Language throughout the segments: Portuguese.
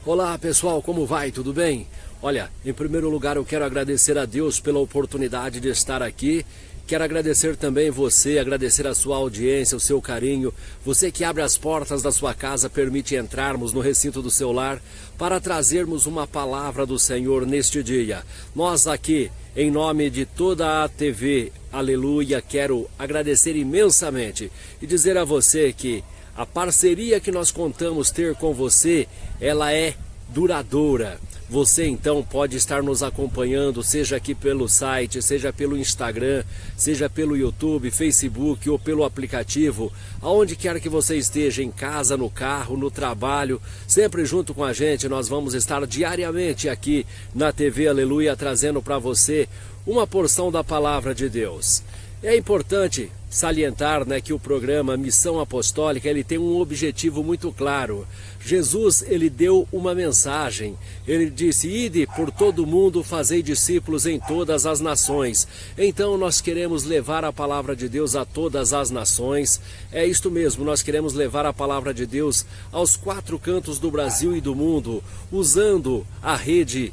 Olá pessoal, como vai? Tudo bem? Olha, em primeiro lugar eu quero agradecer a Deus pela oportunidade de estar aqui. Quero agradecer também você, agradecer a sua audiência, o seu carinho. Você que abre as portas da sua casa, permite entrarmos no recinto do seu lar para trazermos uma palavra do Senhor neste dia. Nós aqui, em nome de toda a TV Aleluia, quero agradecer imensamente e dizer a você que a parceria que nós contamos ter com você, ela é duradoura. Você então pode estar nos acompanhando, seja aqui pelo site, seja pelo Instagram, seja pelo YouTube, Facebook ou pelo aplicativo, aonde quer que você esteja, em casa, no carro, no trabalho, sempre junto com a gente. Nós vamos estar diariamente aqui na TV Aleluia, trazendo para você uma porção da Palavra de Deus. É importante salientar, que o programa Missão Apostólica ele tem um objetivo muito claro. Jesus ele deu uma mensagem. Ele disse: "Ide por todo mundo, fazei discípulos em todas as nações". Então nós queremos levar a palavra de Deus a todas as nações. É isto mesmo, nós queremos levar a palavra de Deus aos 4 cantos do Brasil e do mundo, usando a rede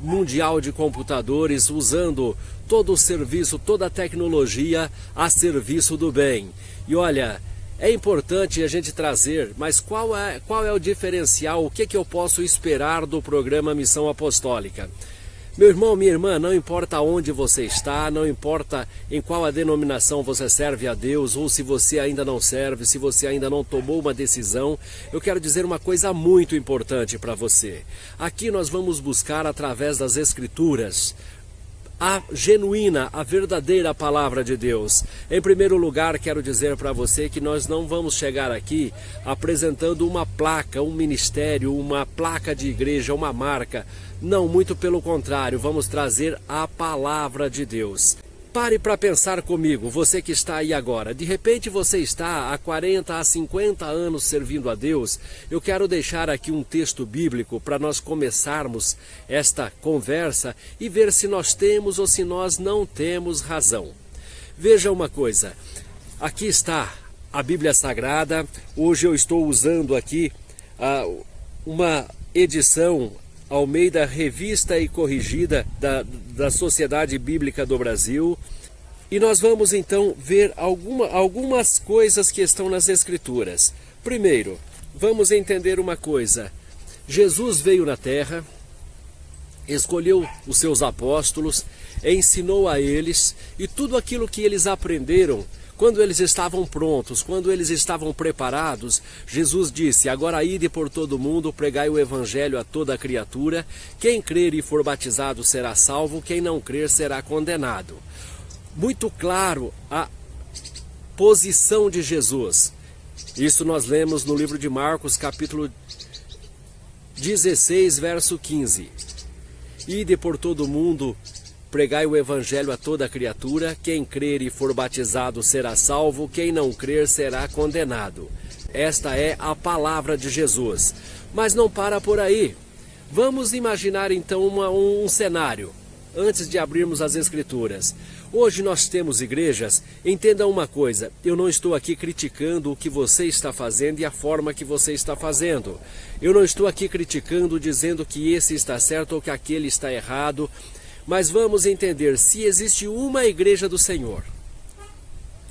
mundial de computadores, usando todo o serviço, toda a tecnologia a serviço do bem. E olha, é importante a gente trazer, mas qual é o diferencial, o que eu posso esperar do programa Missão Apostólica? Meu irmão, minha irmã, não importa onde você está, não importa em qual a denominação você serve a Deus, ou se você ainda não serve, se você ainda não tomou uma decisão, eu quero dizer uma coisa muito importante para você. Aqui nós vamos buscar, através das Escrituras, a genuína, a verdadeira palavra de Deus. Em primeiro lugar, quero dizer para você que nós não vamos chegar aqui apresentando uma placa, um ministério, uma placa de igreja, uma marca. Não, muito pelo contrário, vamos trazer a palavra de Deus. Pare para pensar comigo, você que está aí agora. De repente você está há 40, há 50 anos servindo a Deus. Eu quero deixar aqui um texto bíblico para nós começarmos esta conversa e ver se nós temos ou se nós não temos razão. Veja uma coisa, aqui está a Bíblia Sagrada. Hoje eu estou usando aqui uma edição Almeida Revista e Corrigida da Sociedade Bíblica do Brasil. E nós vamos então ver algumas coisas que estão nas Escrituras. Primeiro, vamos entender uma coisa. Jesus veio na terra, escolheu os seus apóstolos, ensinou a eles, e tudo aquilo que eles aprenderam, quando eles estavam prontos, quando eles estavam preparados, Jesus disse: "Agora ide por todo mundo, pregai o evangelho a toda criatura. Quem crer e for batizado será salvo, quem não crer será condenado". Muito claro a posição de Jesus. Isso nós lemos no livro de Marcos, capítulo 16, verso 15. "Ide por todo mundo, pregai o evangelho a toda criatura, quem crer e for batizado será salvo, quem não crer será condenado". Esta é a palavra de Jesus. Mas não para por aí. Vamos imaginar então um cenário, antes de abrirmos as Escrituras. Hoje nós temos igrejas, entenda uma coisa, eu não estou aqui criticando o que você está fazendo e a forma que você está fazendo. Eu não estou aqui criticando, dizendo que esse está certo ou que aquele está errado. Mas vamos entender, se existe uma igreja do Senhor,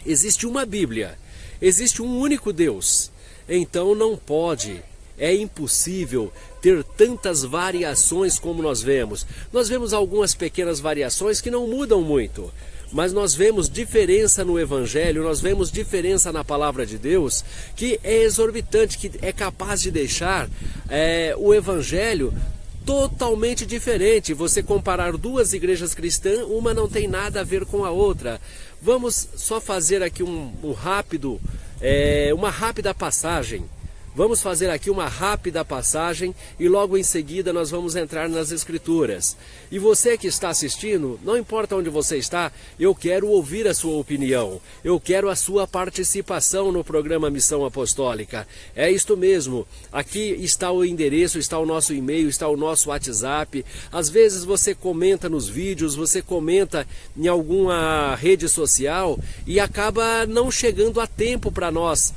existe uma Bíblia, existe um único Deus, então não pode, é impossível ter tantas variações como nós vemos. Nós vemos algumas pequenas variações que não mudam muito, mas nós vemos diferença no Evangelho, nós vemos diferença na Palavra de Deus, que é exorbitante, que é capaz de deixar o Evangelho totalmente diferente. Você comparar duas igrejas cristãs, uma não tem nada a ver com a outra. Vamos só fazer aqui uma rápida passagem. Vamos fazer aqui uma rápida passagem e logo em seguida nós vamos entrar nas Escrituras. E você que está assistindo, não importa onde você está, eu quero ouvir a sua opinião. Eu quero a sua participação no programa Missão Apostólica. É isto mesmo. Aqui está o endereço, está o nosso e-mail, está o nosso WhatsApp. Às vezes você comenta nos vídeos, você comenta em alguma rede social e acaba não chegando a tempo para nós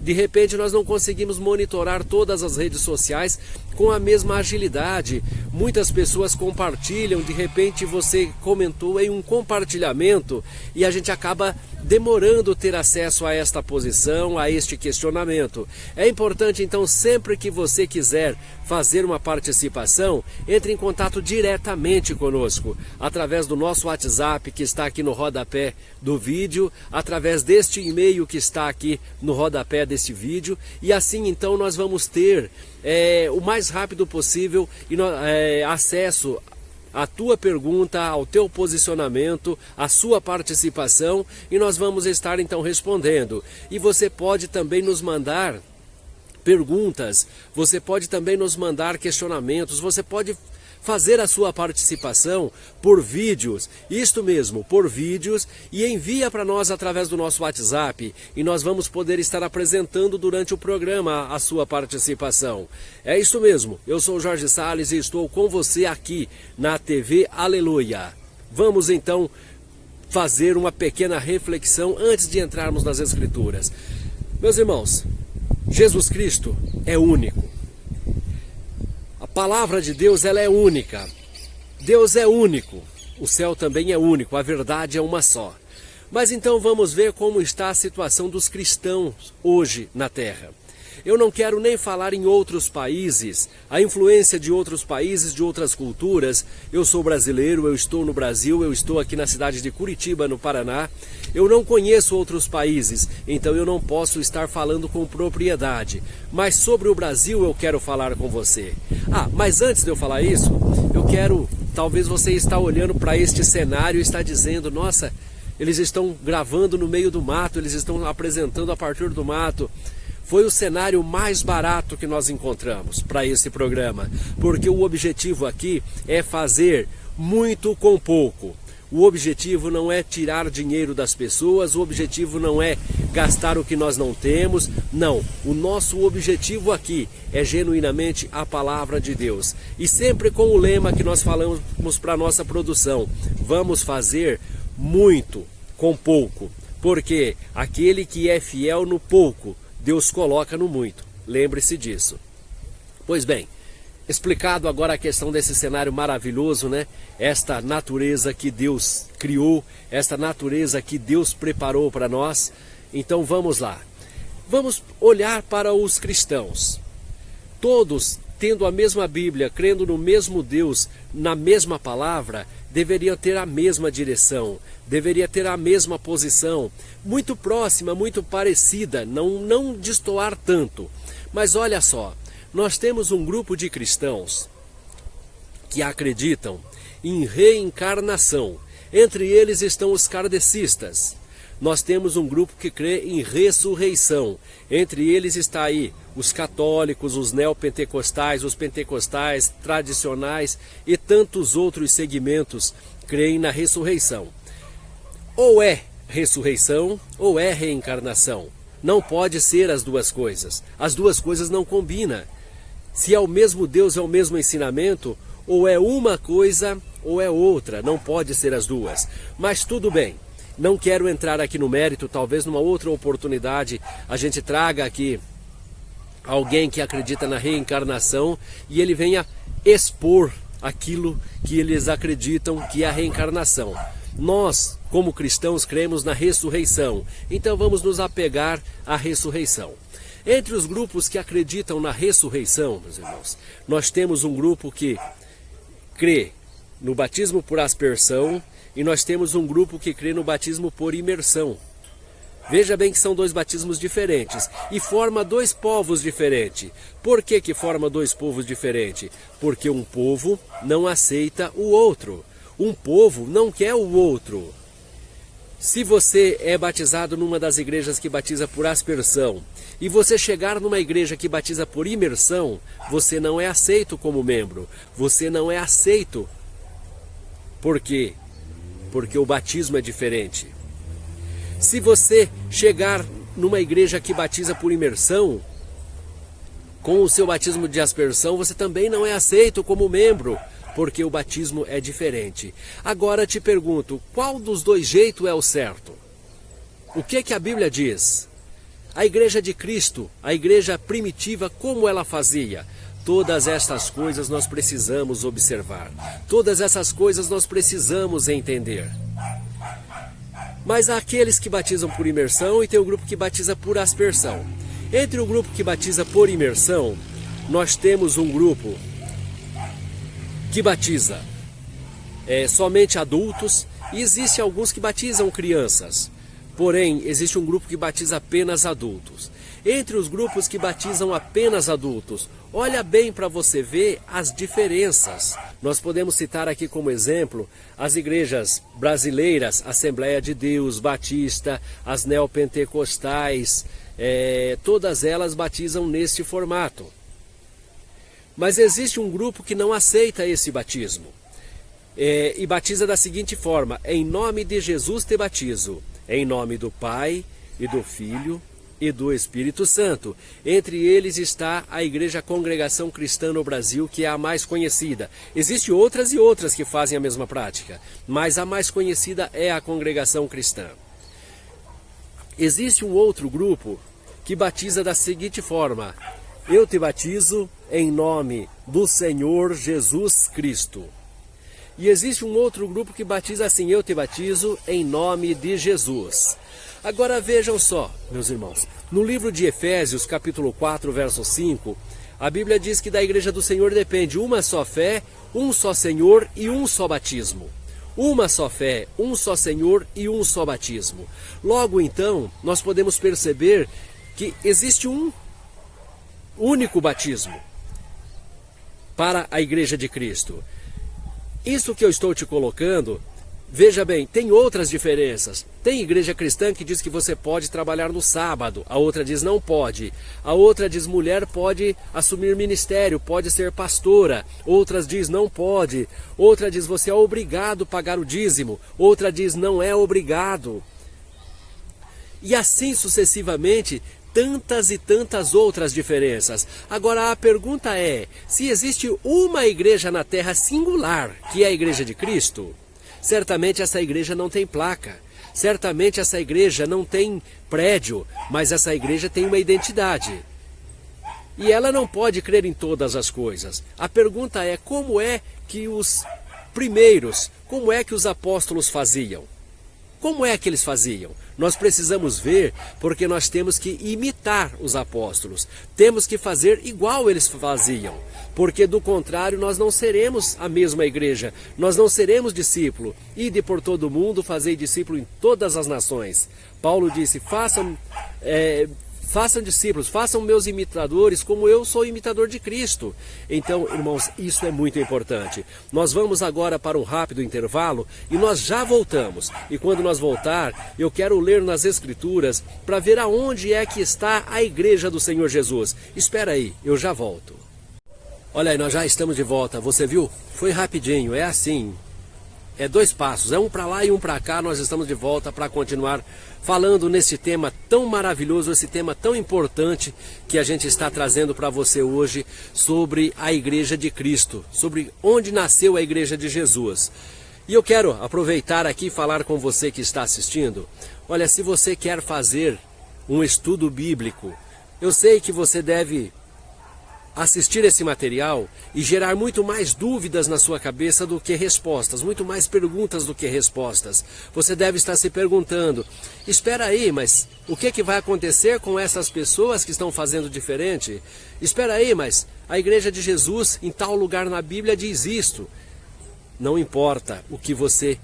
De repente nós não conseguimos monitorar todas as redes sociais com a mesma agilidade. Muitas pessoas compartilham, de repente você comentou em um compartilhamento e a gente acaba demorando ter acesso a esta posição, a este questionamento. É importante então, sempre que você quiser fazer uma participação, entre em contato diretamente conosco, através do nosso WhatsApp que está aqui no rodapé do vídeo, através deste e-mail que está aqui no rodapé deste vídeo, e assim então nós vamos ter o mais rápido possível acesso à tua pergunta, ao teu posicionamento, à sua participação, e nós vamos estar então respondendo. E você pode também nos mandar perguntas, você pode também nos mandar questionamentos, você pode fazer a sua participação por vídeos, isto mesmo, por vídeos, e envia para nós através do nosso WhatsApp, e nós vamos poder estar apresentando durante o programa a sua participação. É isso mesmo, eu sou Jorge Salles e estou com você aqui na TV Aleluia. Vamos então fazer uma pequena reflexão antes de entrarmos nas Escrituras. Meus irmãos, Jesus Cristo é único. A palavra de Deus, ela é única. Deus é único. O céu também é único. A verdade é uma só. Mas então vamos ver como está a situação dos cristãos hoje na Terra. Eu não quero nem falar em outros países, a influência de outros países, de outras culturas. Eu sou brasileiro, eu estou no Brasil, eu estou aqui na cidade de Curitiba, no Paraná. Eu não conheço outros países, então eu não posso estar falando com propriedade. Mas sobre o Brasil eu quero falar com você. Mas antes de eu falar isso, eu quero... Talvez você está olhando para este cenário e está dizendo, nossa, eles estão gravando no meio do mato, eles estão apresentando a partir do mato. Foi o cenário mais barato que nós encontramos para esse programa, porque o objetivo aqui é fazer muito com pouco. O objetivo não é tirar dinheiro das pessoas, o objetivo não é gastar o que nós não temos, não. O nosso objetivo aqui é genuinamente a palavra de Deus. E sempre com o lema que nós falamos para a nossa produção, vamos fazer muito com pouco, porque aquele que é fiel no pouco, Deus coloca no muito. Lembre-se disso. Pois bem, explicado agora a questão desse cenário maravilhoso, né? Esta natureza que Deus criou, esta natureza que Deus preparou para nós. Então vamos lá. Vamos olhar para os cristãos. Todos, tendo a mesma Bíblia, crendo no mesmo Deus, na mesma palavra, deveriam ter a mesma direção, deveria ter a mesma posição, muito próxima, muito parecida, não destoar tanto. Mas olha só, nós temos um grupo de cristãos que acreditam em reencarnação. Entre eles estão os kardecistas. Nós temos um grupo que crê em ressurreição. Entre eles está aí os católicos, os neopentecostais, os pentecostais tradicionais e tantos outros segmentos creem na ressurreição. Ou é ressurreição ou é reencarnação. Não pode ser as duas coisas. As duas coisas não combinam. Se é o mesmo Deus, é o mesmo ensinamento, ou é uma coisa ou é outra. Não pode ser as duas. Mas tudo bem. Não quero entrar aqui no mérito, talvez numa outra oportunidade a gente traga aqui alguém que acredita na reencarnação e ele venha expor aquilo que eles acreditam que é a reencarnação. Nós, como cristãos, cremos na ressurreição, então vamos nos apegar à ressurreição. Entre os grupos que acreditam na ressurreição, meus irmãos, nós temos um grupo que crê no batismo por aspersão e nós temos um grupo que crê no batismo por imersão. Veja bem que são dois batismos diferentes e forma dois povos diferentes. Por que que forma dois povos diferentes? Porque um povo não aceita o outro. Um povo não quer o outro. Se você é batizado numa das igrejas que batiza por aspersão e você chegar numa igreja que batiza por imersão, você não é aceito como membro. Você não é aceito. Por quê? Porque o batismo é diferente. Se você chegar numa igreja que batiza por imersão, com o seu batismo de aspersão, você também não é aceito como membro, porque o batismo é diferente. Agora te pergunto, qual dos dois jeitos é o certo? O que que a Bíblia diz? A igreja de Cristo, a igreja primitiva, como ela fazia? Todas estas coisas nós precisamos observar. Todas essas coisas nós precisamos entender. Mas há aqueles que batizam por imersão e tem o grupo que batiza por aspersão. Entre o grupo que batiza por imersão, nós temos um grupo que batiza somente adultos e existe alguns que batizam crianças. Porém, existe um grupo que batiza apenas adultos. Entre os grupos que batizam apenas adultos, olha bem para você ver as diferenças. Nós podemos citar aqui como exemplo as igrejas brasileiras, Assembleia de Deus, Batista, as neopentecostais, todas elas batizam neste formato. Mas existe um grupo que não aceita esse batismo e batiza da seguinte forma: em nome de Jesus te batizo, em nome do Pai e do Filho e do Espírito Santo. Entre eles está a Igreja Congregação Cristã no Brasil, que é a mais conhecida. Existem outras e outras que fazem a mesma prática, mas a mais conhecida é a Congregação Cristã. Existe um outro grupo que batiza da seguinte forma: eu te batizo em nome do Senhor Jesus Cristo. E existe um outro grupo que batiza assim: eu te batizo em nome de Jesus. Agora vejam só, meus irmãos, no livro de Efésios, capítulo 4, verso 5, a Bíblia diz que da igreja do Senhor depende uma só fé, um só Senhor e um só batismo. Uma só fé, um só Senhor e um só batismo. Logo então, nós podemos perceber que existe um único batismo para a igreja de Cristo. Isso que eu estou te colocando, veja bem, tem outras diferenças. Tem igreja cristã que diz que você pode trabalhar no sábado, a outra diz não pode. A outra diz mulher pode assumir ministério, pode ser pastora. Outras diz não pode. Outra diz você é obrigado a pagar o dízimo. Outra diz não é obrigado. E assim sucessivamente, tantas e tantas outras diferenças. Agora a pergunta é: se existe uma igreja na terra singular, que é a igreja de Cristo, certamente essa igreja não tem placa, certamente essa igreja não tem prédio, mas essa igreja tem uma identidade. E ela não pode crer em todas as coisas. A pergunta é: como é que os primeiros, como é que os apóstolos faziam? Como é que eles faziam? Nós precisamos ver, porque nós temos que imitar os apóstolos. Temos que fazer igual eles faziam. Porque do contrário nós não seremos a mesma igreja. Nós não seremos discípulo. Ide por todo o mundo, fazei discípulo em todas as nações. Paulo disse: façam discípulos, façam meus imitadores como eu sou imitador de Cristo. Então, irmãos, isso é muito importante. Nós vamos agora para um rápido intervalo e nós já voltamos. E quando nós voltar, eu quero ler nas Escrituras para ver aonde é que está a igreja do Senhor Jesus. Espera aí, eu já volto. Olha aí, nós já estamos de volta. Você viu? Foi rapidinho, é assim. É 2 passos, é um para lá e um para cá. Nós estamos de volta para continuar falando nesse tema tão maravilhoso, esse tema tão importante que a gente está trazendo para você hoje sobre a Igreja de Cristo, sobre onde nasceu a Igreja de Jesus. E eu quero aproveitar aqui e falar com você que está assistindo. Olha, se você quer fazer um estudo bíblico, eu sei que você deve assistir esse material e gerar muito mais dúvidas na sua cabeça do que respostas, muito mais perguntas do que respostas. Você deve estar se perguntando: espera aí, mas o que vai acontecer com essas pessoas que estão fazendo diferente? Espera aí, mas a Igreja de Jesus em tal lugar na Bíblia diz isto. Não importa o que você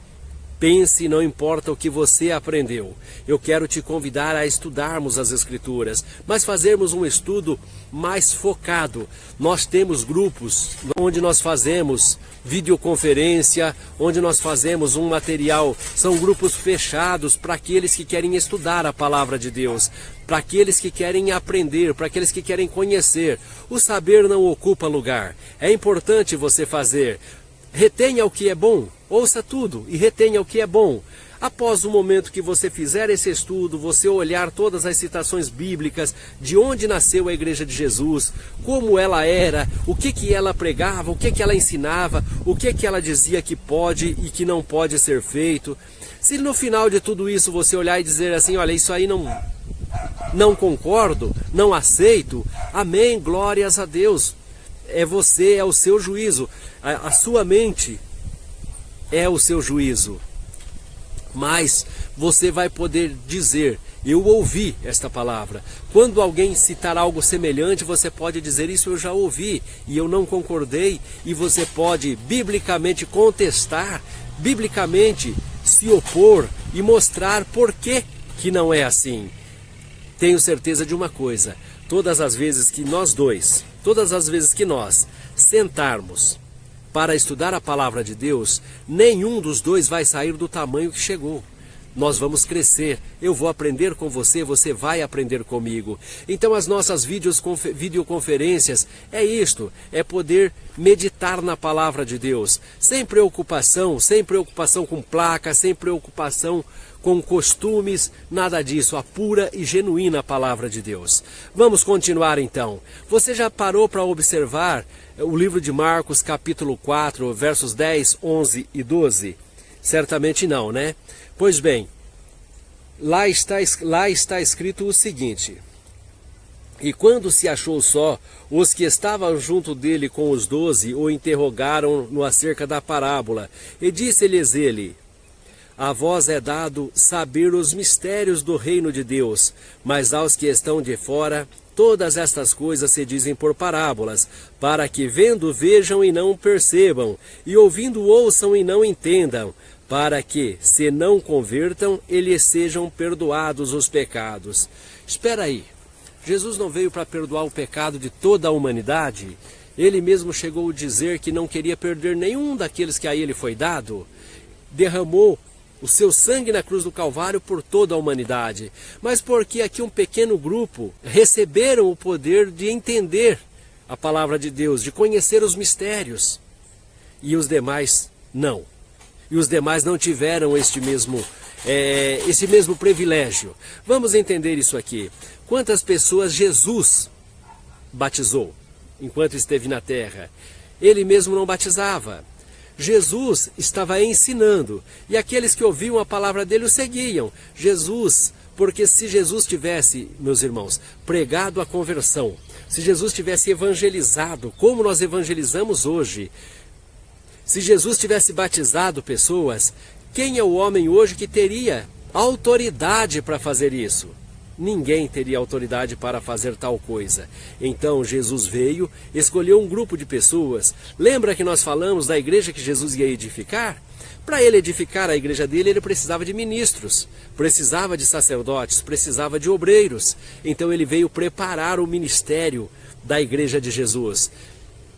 pense, não importa o que você aprendeu. Eu quero te convidar a estudarmos as Escrituras, mas fazermos um estudo mais focado. Nós temos grupos onde nós fazemos videoconferência, onde nós fazemos um material. São grupos fechados para aqueles que querem estudar a palavra de Deus, para aqueles que querem aprender, para aqueles que querem conhecer. O saber não ocupa lugar. É importante você fazer. Retenha o que é bom, ouça tudo e retenha o que é bom. Após o momento que você fizer esse estudo, você olhar todas as citações bíblicas, de onde nasceu a Igreja de Jesus, como ela era, o que ela pregava, o que ela ensinava, o que ela dizia que pode e que não pode ser feito. Se no final de tudo isso você olhar e dizer assim: olha, isso aí não concordo, não aceito, amém, glórias a Deus. É você, é o seu juízo, a sua mente é o seu juízo. Mas você vai poder dizer, eu ouvi esta palavra. Quando alguém citar algo semelhante, você pode dizer, isso eu já ouvi e eu não concordei. E você pode biblicamente contestar, biblicamente se opor e mostrar por que não é assim. Tenho certeza de uma coisa, todas as vezes que nós sentarmos para estudar a palavra de Deus, nenhum dos dois vai sair do tamanho que chegou. Nós vamos crescer, eu vou aprender com você, você vai aprender comigo. Então as nossas videoconferências é isto, é poder meditar na palavra de Deus, sem preocupação com placas, sem preocupação com costumes, nada disso, a pura e genuína palavra de Deus. Vamos continuar então. Você já parou para observar o livro de Marcos, capítulo 4, versos 10, 11 e 12? Certamente não, né? Pois bem, lá está escrito o seguinte: e quando se achou só, os que estavam junto dele com os 12 o interrogaram-no acerca da parábola, e disse-lhes ele: a vós é dado saber os mistérios do reino de Deus, mas aos que estão de fora, todas estas coisas se dizem por parábolas, para que vendo vejam e não percebam, e ouvindo ouçam e não entendam, para que, se não convertam, eles sejam perdoados os pecados. Espera aí, Jesus não veio para perdoar o pecado de toda a humanidade? Ele mesmo chegou a dizer que não queria perder nenhum daqueles que a ele foi dado? Derramou o seu sangue na cruz do Calvário por toda a humanidade. Mas porque aqui um pequeno grupo receberam o poder de entender a palavra de Deus, de conhecer os mistérios, e os demais não. E os demais não tiveram esse mesmo privilégio. Vamos entender isso aqui. Quantas pessoas Jesus batizou enquanto esteve na terra? Ele mesmo não batizava. Jesus estava ensinando, e aqueles que ouviam a palavra dele o seguiam. Porque se Jesus tivesse, meus irmãos, pregado a conversão, se Jesus tivesse evangelizado, como nós evangelizamos hoje, se Jesus tivesse batizado pessoas, quem é o homem hoje que teria autoridade para fazer isso? Ninguém teria autoridade para fazer tal coisa. Então Jesus veio, escolheu um grupo de pessoas. Lembra que nós falamos da igreja que Jesus ia edificar? Para ele edificar a igreja dele, ele precisava de ministros, precisava de sacerdotes, precisava de obreiros. Então ele veio preparar o ministério da igreja de Jesus.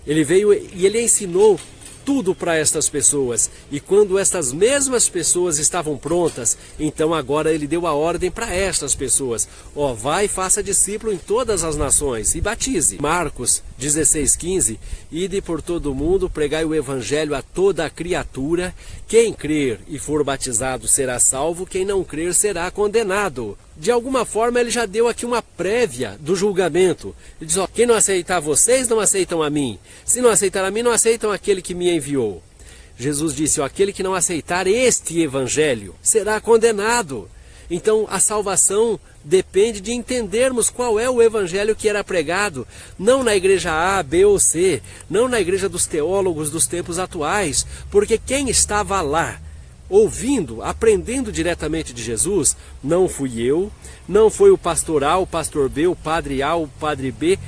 Ele veio e ele ensinou tudo para estas pessoas, e quando estas mesmas pessoas estavam prontas, então agora ele deu a ordem para estas pessoas: ó, vai e faça discípulo em todas as nações e batize. Marcos 16:15, ide por todo o mundo, pregai o evangelho a toda a criatura, quem crer e for batizado será salvo, quem não crer será condenado. De alguma forma ele já deu aqui uma prévia do julgamento. Ele diz, ó, quem não aceitar vocês, não aceitam a mim. Se não aceitar a mim, não aceitam aquele que me enviou. Jesus disse, ó, aquele que não aceitar este evangelho será condenado. Então a salvação depende de entendermos qual é o evangelho que era pregado, não na igreja A, B ou C, não na igreja dos teólogos dos tempos atuais, porque quem estava lá, ouvindo, aprendendo diretamente de Jesus, não fui eu, não foi o pastor A, o pastor B, o padre A, o padre B,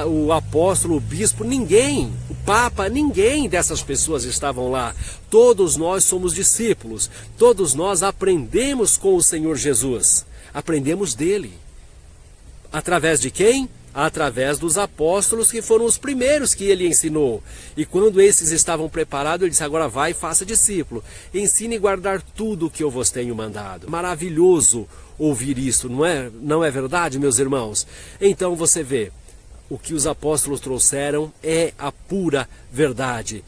o apóstolo, o bispo, ninguém, o papa, ninguém dessas pessoas estavam lá. Todos nós somos discípulos, todos nós aprendemos com o Senhor Jesus, aprendemos dele. Através de quem? Através dos apóstolos, que foram os primeiros que ele ensinou. E quando esses estavam preparados, ele disse, agora vai e faça discípulo. Ensine e guardar tudo o que eu vos tenho mandado. Maravilhoso ouvir isso, não é verdade, meus irmãos? Então você vê, o que os apóstolos trouxeram é a pura verdade.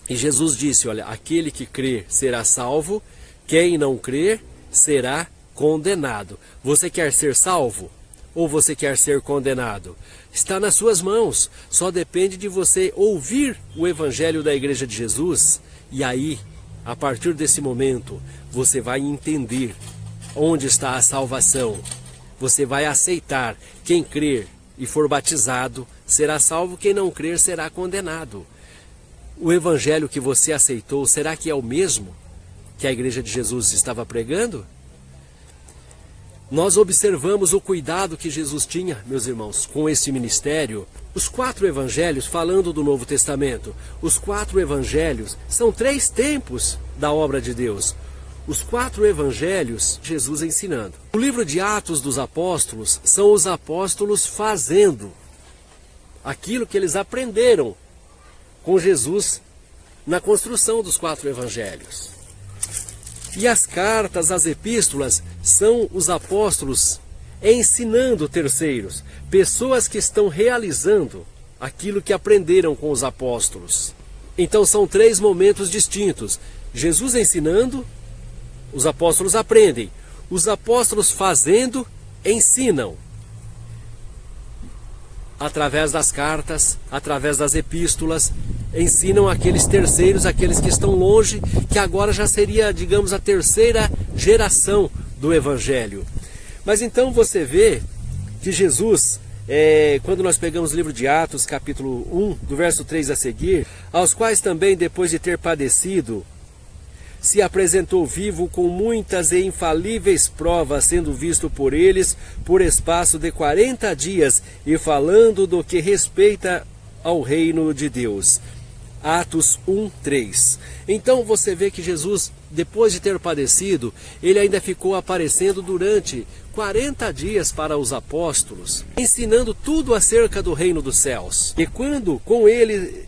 E Jesus disse, olha, aquele que crer será salvo, quem não crer será condenado. Você quer ser salvo? Ou você quer ser condenado? Está nas suas mãos, só depende de você ouvir o evangelho da igreja de Jesus, e aí, a partir desse momento, você vai entender onde está a salvação. você vai aceitar. Quem crer e for batizado será salvo, quem não crer será condenado. O evangelho que você aceitou, será que é o mesmo que a igreja de Jesus estava pregando? Nós observamos o cuidado que Jesus tinha, meus irmãos, com esse ministério. Os 4 evangelhos, falando do Novo Testamento, os 4 evangelhos são 3 tempos da obra de Deus. Os 4 evangelhos, Jesus ensinando. O livro de Atos dos Apóstolos são os apóstolos fazendo aquilo que eles aprenderam com Jesus na construção dos 4 evangelhos. E as cartas, as epístolas, são os apóstolos ensinando terceiros, pessoas que estão realizando aquilo que aprenderam com os apóstolos. Então são 3 momentos distintos. Jesus ensinando, os apóstolos aprendem. Os apóstolos fazendo, ensinam. Através das cartas, através das epístolas, ensinam aqueles terceiros, aqueles que estão longe, que agora já seria, digamos, a 3ª geração do Evangelho. Mas então você vê que Jesus, quando nós pegamos o livro de Atos, capítulo 1, do verso 3 a seguir, aos quais também, depois de ter padecido, se apresentou vivo com muitas e infalíveis provas, sendo visto por eles por espaço de 40 dias, e falando do que respeita ao reino de Deus. Atos 1:3. Então você vê que Jesus, depois de ter padecido, ele ainda ficou aparecendo durante 40 dias para os apóstolos, ensinando tudo acerca do reino dos céus. E quando com ele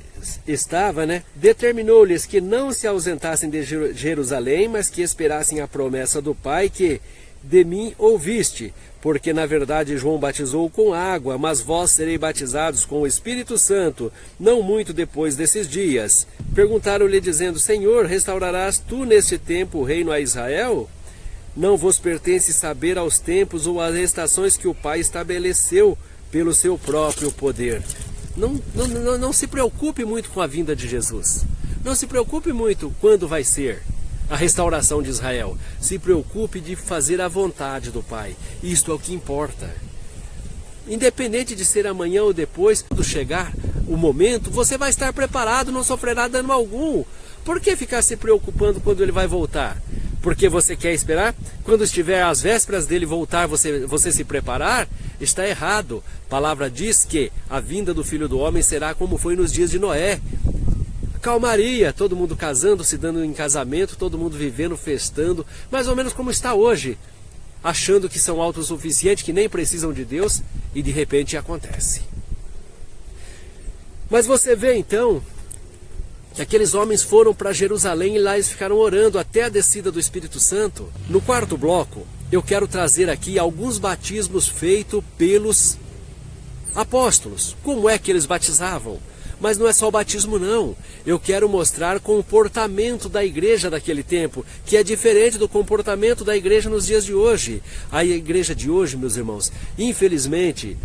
estava, determinou-lhes que não se ausentassem de Jerusalém, mas que esperassem a promessa do Pai, que de mim ouviste, porque na verdade João batizou com água, mas vós sereis batizados com o Espírito Santo, não muito depois desses dias. Perguntaram-lhe dizendo: Senhor, restaurarás tu neste tempo o reino a Israel? Não vos pertence saber aos tempos ou às estações que o Pai estabeleceu pelo seu próprio poder. Não se preocupe muito com a vinda de Jesus. Não se preocupe muito quando vai ser a restauração de Israel. Se preocupe de fazer a vontade do Pai. Isto é o que importa. Independente de ser amanhã ou depois, quando chegar o momento, você vai estar preparado, não sofrerá dano algum. Por que ficar se preocupando quando ele vai voltar? Porque você quer esperar? Quando estiver às vésperas dele voltar, você se preparar? Está errado. A palavra diz que a vinda do Filho do Homem será como foi nos dias de Noé. Calmaria, todo mundo casando, se dando em casamento, todo mundo vivendo, festando, mais ou menos como está hoje, achando que são autossuficientes, que nem precisam de Deus, e de repente acontece. Mas você vê então que aqueles homens foram para Jerusalém e lá eles ficaram orando até a descida do Espírito Santo. No 4º bloco, eu quero trazer aqui alguns batismos feitos pelos apóstolos. Como é que eles batizavam? Mas não é só o batismo não. Eu quero mostrar o comportamento da igreja daquele tempo, que é diferente do comportamento da igreja nos dias de hoje. A igreja de hoje, meus irmãos, infelizmente,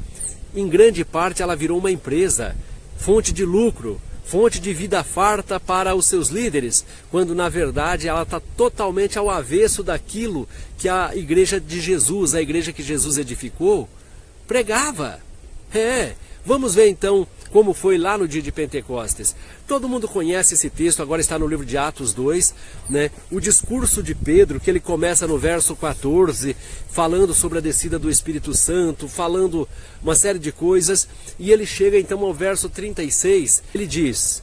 em grande parte ela virou uma empresa, fonte de lucro, fonte de vida farta para os seus líderes, quando na verdade ela está totalmente ao avesso daquilo que a igreja de Jesus, a igreja que Jesus edificou, pregava. Vamos ver então como foi lá no dia de Pentecostes. Todo mundo conhece esse texto, agora está no livro de Atos 2, o discurso de Pedro, que ele começa no verso 14, falando sobre a descida do Espírito Santo, falando uma série de coisas, e ele chega então ao verso 36, ele diz: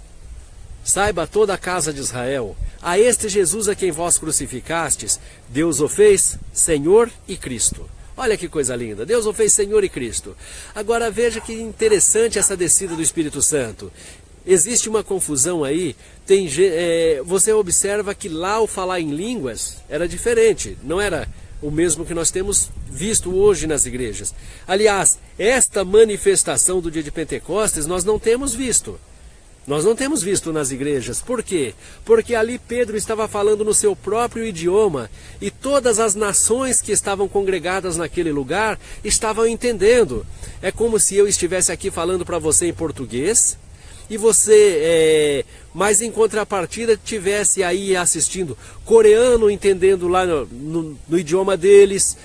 Saiba toda a casa de Israel, a este Jesus a quem vós crucificastes, Deus o fez Senhor e Cristo. Olha que coisa linda, Deus o fez Senhor e Cristo. Agora veja que interessante essa descida do Espírito Santo. Existe uma confusão aí, você observa que lá o falar em línguas era diferente, não era o mesmo que nós temos visto hoje nas igrejas. Aliás, esta manifestação do dia de Pentecostes nós não temos visto. Nós não temos visto nas igrejas. Por quê? Porque ali Pedro estava falando no seu próprio idioma e todas as nações que estavam congregadas naquele lugar estavam entendendo. É como se eu estivesse aqui falando para você em português e você, mas em contrapartida, tivesse aí assistindo coreano, entendendo lá no idioma deles,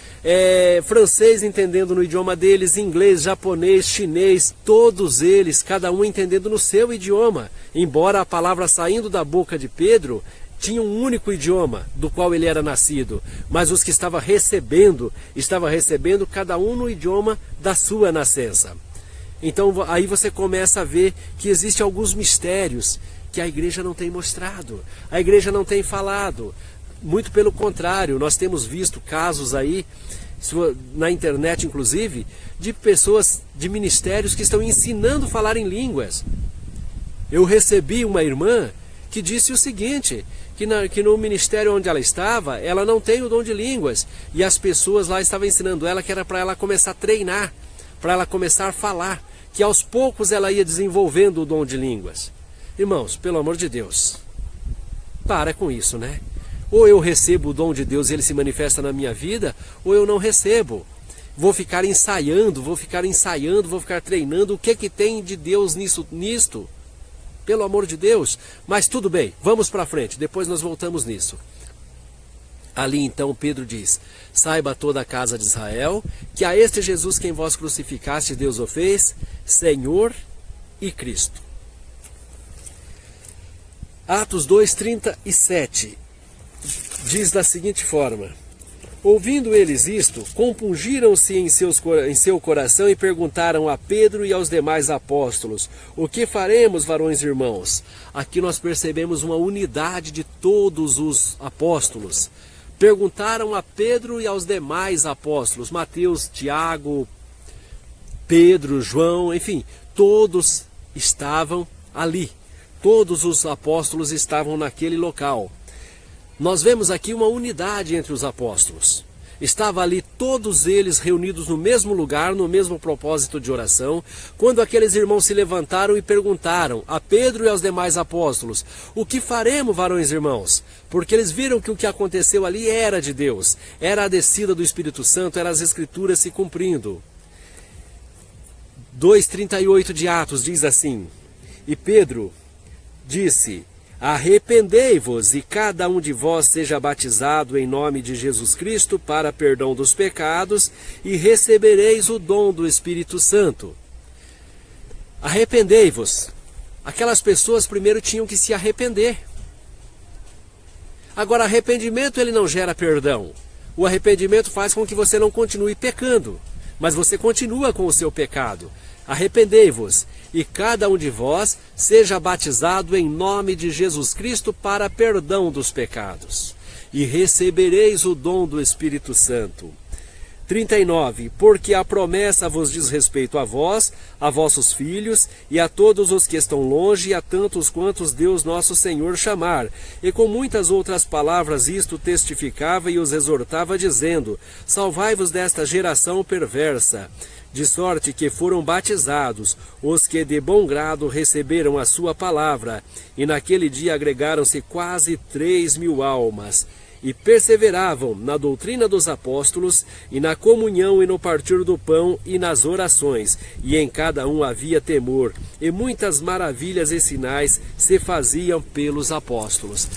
francês entendendo no idioma deles, inglês, japonês, chinês, todos eles, cada um entendendo no seu idioma, embora a palavra saindo da boca de Pedro tinha um único idioma do qual ele era nascido, mas os que estava recebendo cada um no idioma da sua nascença. Então aí você começa a ver que existem alguns mistérios que a igreja não tem mostrado, a igreja não tem falado. Muito pelo contrário, nós temos visto casos aí, na internet inclusive, de pessoas, de ministérios que estão ensinando a falar em línguas. Eu recebi uma irmã que disse o seguinte, que no ministério onde ela estava, ela não tem o dom de línguas, e as pessoas lá estavam ensinando ela que era para ela começar a treinar, para ela começar a falar, que aos poucos ela ia desenvolvendo o dom de línguas. Irmãos, pelo amor de Deus, para com isso, né? Ou eu recebo o dom de Deus e ele se manifesta na minha vida, ou eu não recebo. Vou ficar ensaiando, vou ficar treinando. O que tem de Deus nisto? Pelo amor de Deus. Mas tudo bem, vamos para frente, depois nós voltamos nisso. Ali então Pedro diz: saiba toda a casa de Israel, que a este Jesus quem vós crucificaste, Deus o fez, Senhor e Cristo. Atos 2:37 diz da seguinte forma: ouvindo eles isto, compungiram-se em seu coração e perguntaram a Pedro e aos demais apóstolos: o que faremos, varões irmãos? Aqui nós percebemos uma unidade de todos os apóstolos. Perguntaram a Pedro e aos demais apóstolos, Mateus, Tiago, Pedro, João, enfim, todos estavam ali. Todos os apóstolos estavam naquele local. Nós vemos aqui uma unidade entre os apóstolos. Estava ali todos eles reunidos no mesmo lugar, no mesmo propósito de oração, quando aqueles irmãos se levantaram e perguntaram a Pedro e aos demais apóstolos: o que faremos, varões irmãos? Porque eles viram que o que aconteceu ali era de Deus, era a descida do Espírito Santo, eram as Escrituras se cumprindo. 2:38 de Atos diz assim: e Pedro disse: arrependei-vos e cada um de vós seja batizado em nome de Jesus Cristo para perdão dos pecados e recebereis o dom do Espírito Santo. Arrependei-vos. Aquelas pessoas primeiro tinham que se arrepender. Agora, arrependimento ele não gera perdão. O arrependimento faz com que você não continue pecando, mas você continua com o seu pecado. Arrependei-vos, e cada um de vós seja batizado em nome de Jesus Cristo para perdão dos pecados, e recebereis o dom do Espírito Santo. 39. Porque a promessa vos diz respeito a vós, a vossos filhos, e a todos os que estão longe, e a tantos quantos Deus nosso Senhor chamar. E com muitas outras palavras isto testificava e os exortava, dizendo: salvai-vos desta geração perversa. De sorte que foram batizados os que de bom grado receberam a sua palavra, e naquele dia agregaram-se quase 3.000 almas, e perseveravam na doutrina dos apóstolos, e na comunhão, e no partir do pão, e nas orações, e em cada um havia temor, e muitas maravilhas e sinais se faziam pelos apóstolos.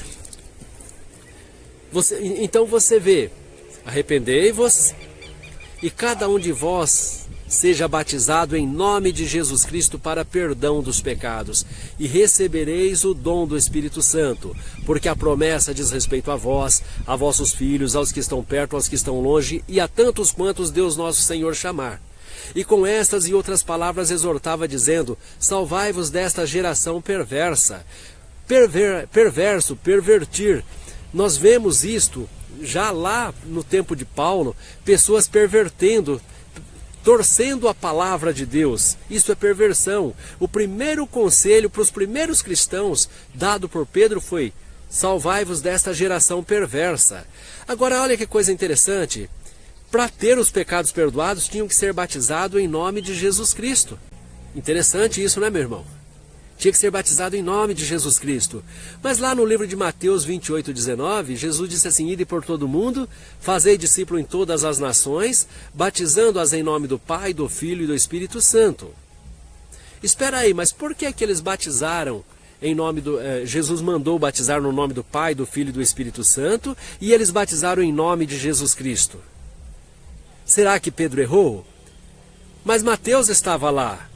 Então você vê: arrependei-vos, e cada um de vós seja batizado em nome de Jesus Cristo para perdão dos pecados, e recebereis o dom do Espírito Santo, porque a promessa diz respeito a vós, a vossos filhos, aos que estão perto, aos que estão longe, e a tantos quantos Deus nosso Senhor chamar. E com estas e outras palavras exortava, dizendo: salvai-vos desta geração perversa. Perverso, pervertir. Nós vemos isto já lá no tempo de Paulo, pessoas pervertendo, torcendo a palavra de Deus. Isso é perversão. O primeiro conselho para os primeiros cristãos dado por Pedro foi: salvai-vos desta geração perversa. Agora olha que coisa interessante. Para ter os pecados perdoados, tinham que ser batizados em nome de Jesus Cristo. Interessante isso, né, meu irmão? Tinha que ser batizado em nome de Jesus Cristo. Mas lá no livro de Mateus 28:19, Jesus disse assim: ide por todo mundo, fazei discípulo em todas as nações, batizando-as em nome do Pai, do Filho e do Espírito Santo. Espera aí, mas por que que eles batizaram em nome do... Jesus mandou batizar no nome do Pai, do Filho e do Espírito Santo, e eles batizaram em nome de Jesus Cristo? Será que Pedro errou? Mas Mateus estava lá.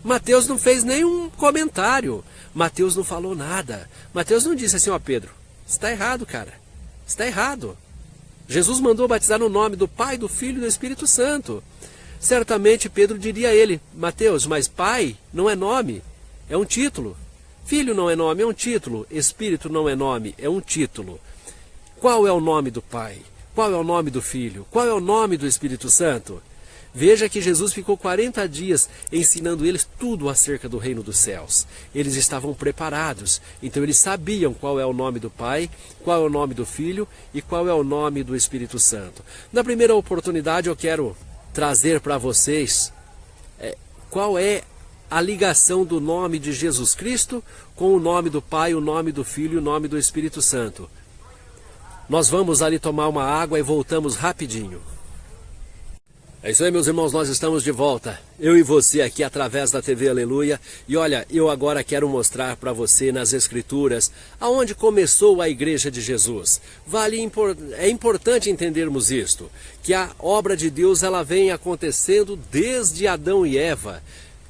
Mateus não fez nenhum comentário. Mateus não falou nada. Mateus não disse assim, ó Pedro, está errado, cara. Está errado. Jesus mandou batizar no nome do Pai, do Filho e do Espírito Santo. Certamente Pedro diria a ele, Mateus, mas Pai não é nome, é um título. Filho não é nome, é um título. Espírito não é nome, é um título. Qual é o nome do Pai? Qual é o nome do Filho? Qual é o nome do Espírito Santo? Veja que Jesus ficou 40 dias ensinando eles tudo acerca do reino dos céus. Eles estavam preparados, então eles sabiam qual é o nome do Pai, qual é o nome do Filho e qual é o nome do Espírito Santo. Na primeira oportunidade eu quero trazer para vocês qual é a ligação do nome de Jesus Cristo com o nome do Pai, o nome do Filho e o nome do Espírito Santo. Nós vamos ali tomar uma água e voltamos rapidinho. É isso aí, meus irmãos, nós estamos de volta, eu e você aqui através da TV Aleluia. E olha, eu agora quero mostrar para você nas Escrituras aonde começou a Igreja de Jesus. É importante entendermos isto, que a obra de Deus ela vem acontecendo desde Adão e Eva.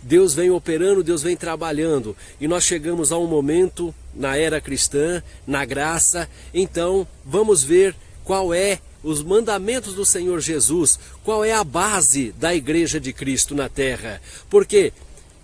Deus vem operando, Deus vem trabalhando, e nós chegamos a um momento na era cristã, na graça. Então vamos ver qual é os mandamentos do Senhor Jesus, qual é a base da Igreja de Cristo na terra. Porque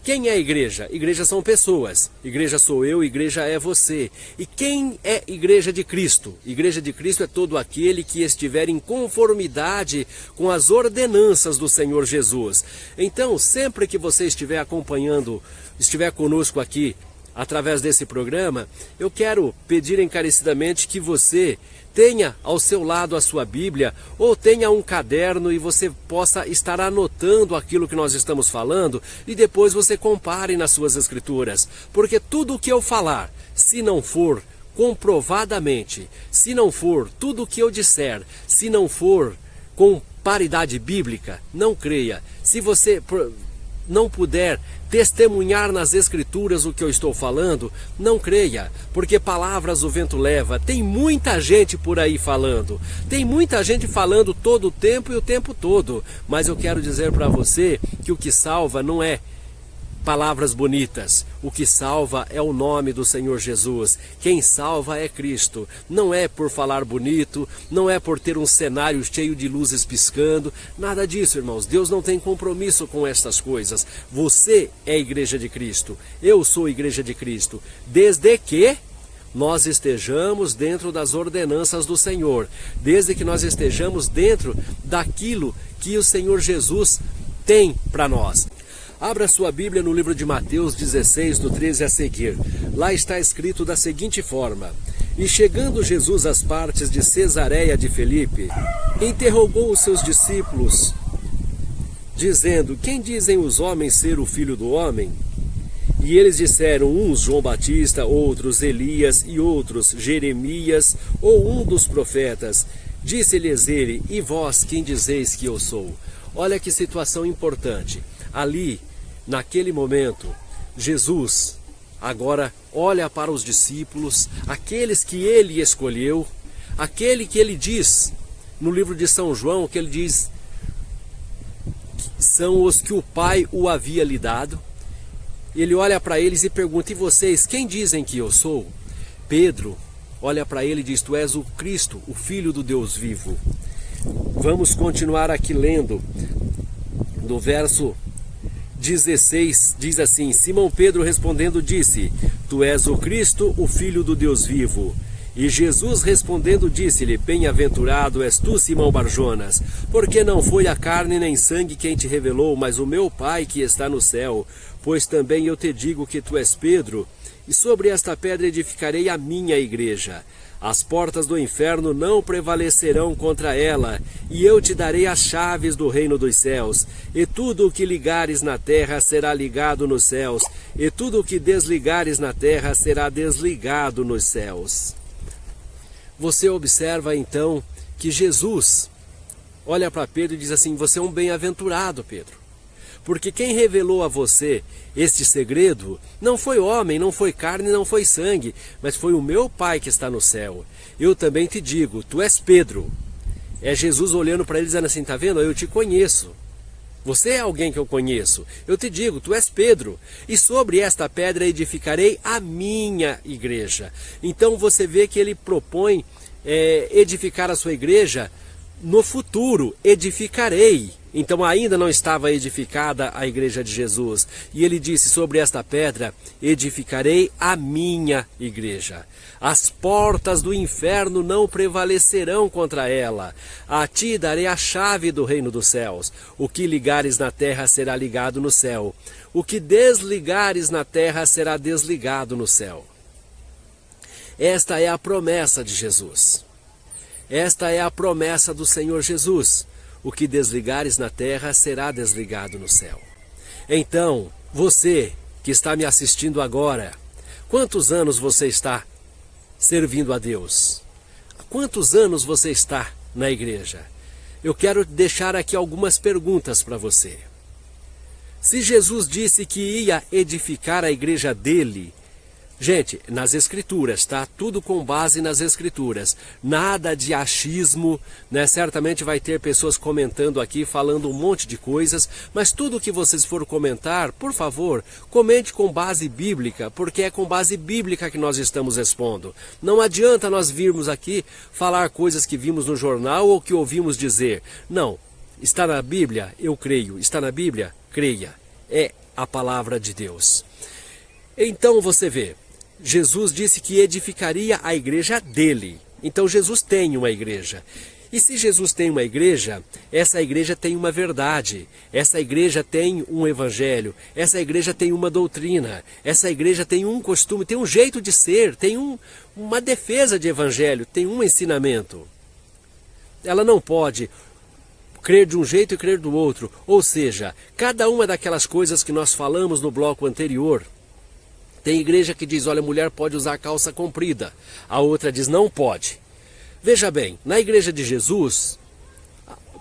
quem é a igreja? Igreja são pessoas, igreja sou eu, igreja é você. E quem é Igreja de Cristo? Igreja de Cristo é todo aquele que estiver em conformidade com as ordenanças do Senhor Jesus. Então, sempre que você estiver acompanhando, estiver conosco aqui, através desse programa, eu quero pedir encarecidamente que você tenha ao seu lado a sua Bíblia, ou tenha um caderno e você possa estar anotando aquilo que nós estamos falando, e depois você compare nas suas escrituras. Porque tudo o que eu falar, se não for comprovadamente, se não for tudo o que eu disser, se não for com paridade bíblica, não creia. Se você não puder testemunhar nas Escrituras o que eu estou falando, não creia, porque palavras o vento leva. Tem muita gente por aí falando, tem muita gente falando todo o tempo e o tempo todo, mas eu quero dizer para você que o que salva não é palavras bonitas, o que salva é o nome do Senhor Jesus. Quem salva é Cristo. Não é por falar bonito, não é por ter um cenário cheio de luzes piscando, nada disso, irmãos. Deus não tem compromisso com estas coisas. Você é a Igreja de Cristo, eu sou a Igreja de Cristo, desde que nós estejamos dentro das ordenanças do Senhor, desde que nós estejamos dentro daquilo que o Senhor Jesus tem para nós. Abra sua Bíblia no livro de Mateus 16, do 13 a seguir. Lá está escrito da seguinte forma: E chegando Jesus às partes de Cesareia de Filipe, interrogou os seus discípulos, dizendo: Quem dizem os homens ser o Filho do Homem? E eles disseram, uns João Batista, outros Elias, e outros Jeremias, ou um dos profetas. Disse-lhes ele: E vós, quem dizeis que eu sou? Olha que situação importante. Ali, naquele momento, Jesus agora olha para os discípulos, aqueles que ele escolheu, aquele que ele diz, no livro de São João, que ele diz que são os que o Pai o havia lhe dado. Ele olha para eles e pergunta: E vocês, quem dizem que eu sou? Pedro olha para ele e diz: Tu és o Cristo, o Filho do Deus vivo. Vamos continuar aqui lendo. No verso 16 diz assim: Simão Pedro respondendo disse: Tu és o Cristo, o Filho do Deus vivo. E Jesus respondendo disse-lhe: Bem-aventurado és tu, Simão Barjonas, porque não foi a carne nem sangue quem te revelou, mas o meu Pai que está no céu. Pois também eu te digo que tu és Pedro, e sobre esta pedra edificarei a minha igreja. As portas do inferno não prevalecerão contra ela, e eu te darei as chaves do reino dos céus. E tudo o que ligares na terra será ligado nos céus, e tudo o que desligares na terra será desligado nos céus. Você observa então que Jesus olha para Pedro e diz assim: Você é um bem-aventurado, Pedro, porque quem revelou a você este segredo não foi homem, não foi carne, não foi sangue, mas foi o meu Pai que está no céu. Eu também te digo, tu és Pedro. É Jesus olhando para ele dizendo assim, tá vendo? Eu te conheço. Você é alguém que eu conheço. Eu te digo, tu és Pedro, e sobre esta pedra edificarei a minha igreja. Então você vê que ele propõe edificar a sua igreja no futuro, edificarei. Então ainda não estava edificada a igreja de Jesus. E ele disse, sobre esta pedra edificarei a minha igreja. As portas do inferno não prevalecerão contra ela. A ti darei a chave do reino dos céus. O que ligares na terra será ligado no céu. O que desligares na terra será desligado no céu. Esta é a promessa de Jesus. Esta é a promessa do Senhor Jesus. O que desligares na terra será desligado no céu. Então, você que está me assistindo agora, quantos anos você está servindo a Deus? Há quantos anos você está na igreja? Eu quero deixar aqui algumas perguntas para você. Se Jesus disse que ia edificar a igreja dele, gente, nas Escrituras, tá? Tudo com base nas Escrituras. Nada de achismo, né? Certamente vai ter pessoas comentando aqui, falando um monte de coisas, mas tudo que vocês for comentar, por favor, comente com base bíblica, porque é com base bíblica que nós estamos expondo. Não adianta nós virmos aqui falar coisas que vimos no jornal ou que ouvimos dizer. Não, está na Bíblia? Eu creio. Está na Bíblia? Creia. É a palavra de Deus. Então você vê, Jesus disse que edificaria a igreja dele. Então Jesus tem uma igreja. E se Jesus tem uma igreja, essa igreja tem uma verdade. Essa igreja tem um evangelho. Essa igreja tem uma doutrina. Essa igreja tem um costume, tem um jeito de ser, tem uma defesa de evangelho, tem um ensinamento. Ela não pode crer de um jeito e crer do outro. Ou seja, cada uma daquelas coisas que nós falamos no bloco anterior. Tem igreja que diz, olha, a mulher pode usar calça comprida. A outra diz, não pode. Veja bem, na igreja de Jesus,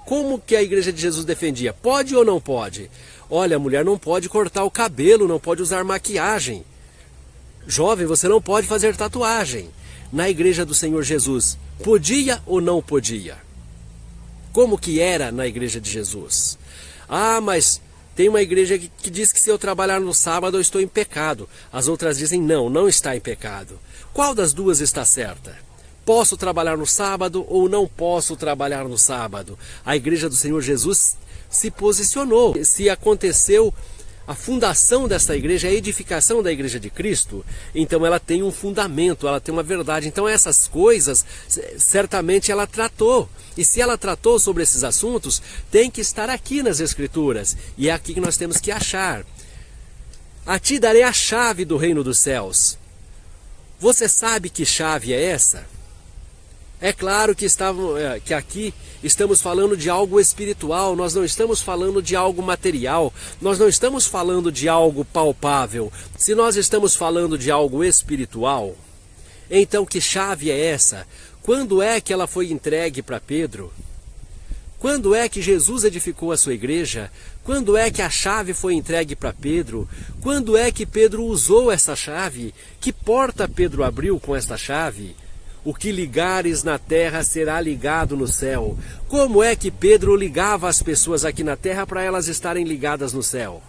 como que a igreja de Jesus defendia? Pode ou não pode? Olha, a mulher não pode cortar o cabelo, não pode usar maquiagem. Jovem, você não pode fazer tatuagem. Na igreja do Senhor Jesus, podia ou não podia? Como que era na igreja de Jesus? Ah, mas tem uma igreja que diz que se eu trabalhar no sábado eu estou em pecado. As outras dizem não, não está em pecado. Qual das duas está certa? Posso trabalhar no sábado ou não posso trabalhar no sábado? A igreja do Senhor Jesus se posicionou. Se aconteceu a fundação desta igreja, a edificação da igreja de Cristo, então ela tem um fundamento, ela tem uma verdade. Então essas coisas, certamente ela tratou. E se ela tratou sobre esses assuntos, tem que estar aqui nas Escrituras. E é aqui que nós temos que achar. A ti darei a chave do reino dos céus. Você sabe que chave é essa? É claro que aqui estamos falando de algo espiritual, nós não estamos falando de algo material, nós não estamos falando de algo palpável. Se nós estamos falando de algo espiritual, então que chave é essa? Quando é que ela foi entregue para Pedro? Quando é que Jesus edificou a sua igreja? Quando é que a chave foi entregue para Pedro? Quando é que Pedro usou essa chave? Que porta Pedro abriu com esta chave? O que ligares na terra será ligado no céu. Como é que Pedro ligava as pessoas aqui na terra para elas estarem ligadas no céu?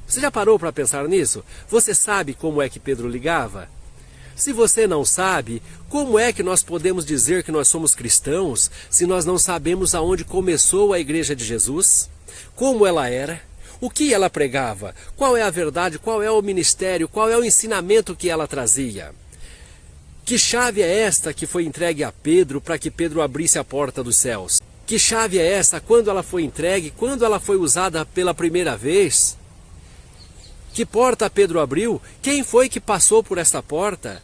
Você já parou para pensar nisso? Você sabe como é que Pedro ligava? Se você não sabe, como é que nós podemos dizer que nós somos cristãos se nós não sabemos aonde começou a igreja de Jesus? Como ela era? O que ela pregava? Qual é a verdade? Qual é o ministério? Qual é o ensinamento que ela trazia? Que chave é esta que foi entregue a Pedro para que Pedro abrisse a porta dos céus? Que chave é essa? Quando ela foi entregue? Quando ela foi usada pela primeira vez? Que porta Pedro abriu? Quem foi que passou por esta porta?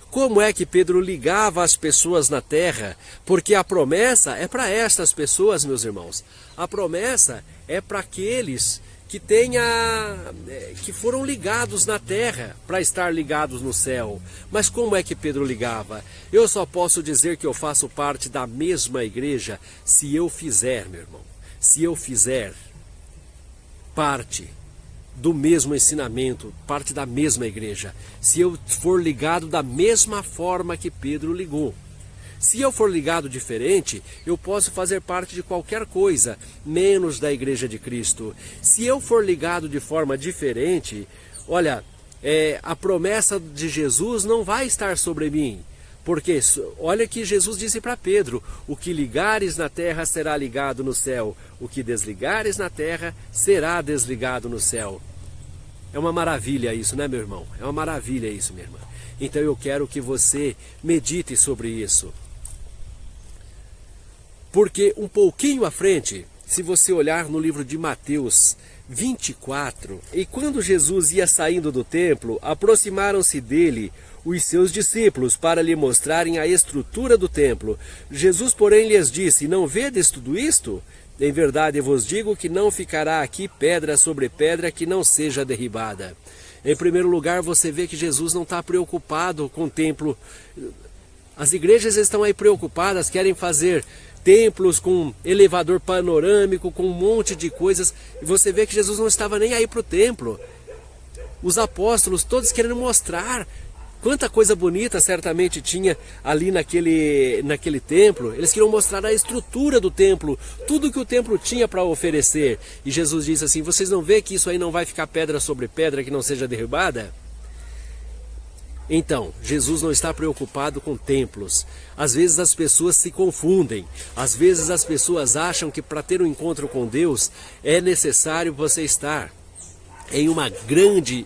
Como é que Pedro ligava as pessoas na terra? Porque a promessa é para estas pessoas, meus irmãos. A promessa é para aqueles que foram ligados na terra para estar ligados no céu. Mas como é que Pedro ligava? Eu só posso dizer que eu faço parte da mesma igreja se eu fizer, meu irmão. Se eu fizer parte do mesmo ensinamento, parte da mesma igreja, se eu for ligado da mesma forma que Pedro ligou. Se eu for ligado diferente, eu posso fazer parte de qualquer coisa, menos da igreja de Cristo. Se eu for ligado de forma diferente, olha, a promessa de Jesus não vai estar sobre mim. Porque olha que Jesus disse para Pedro: o que ligares na terra será ligado no céu, o que desligares na terra será desligado no céu. É uma maravilha isso, né, meu irmão? É uma maravilha isso, minha irmã. Então eu quero que você medite sobre isso. Porque um pouquinho à frente, se você olhar no livro de Mateus 24, e quando Jesus ia saindo do templo, aproximaram-se dele os seus discípulos para lhe mostrarem a estrutura do templo. Jesus, porém, lhes disse: não vedes tudo isto? Em verdade vos digo que não ficará aqui pedra sobre pedra que não seja derribada. Em primeiro lugar, você vê que Jesus não está preocupado com o templo. As igrejas estão aí preocupadas, querem fazer templos com elevador panorâmico, com um monte de coisas, e você vê que Jesus não estava nem aí para o templo. Os apóstolos todos querendo mostrar quanta coisa bonita certamente tinha ali naquele templo. Eles queriam mostrar a estrutura do templo, tudo que o templo tinha para oferecer. E Jesus disse assim: vocês não veem que isso aí não vai ficar pedra sobre pedra que não seja derribada? Então, Jesus não está preocupado com templos. Às vezes as pessoas se confundem. Às vezes as pessoas acham que para ter um encontro com Deus é necessário você estar em uma grande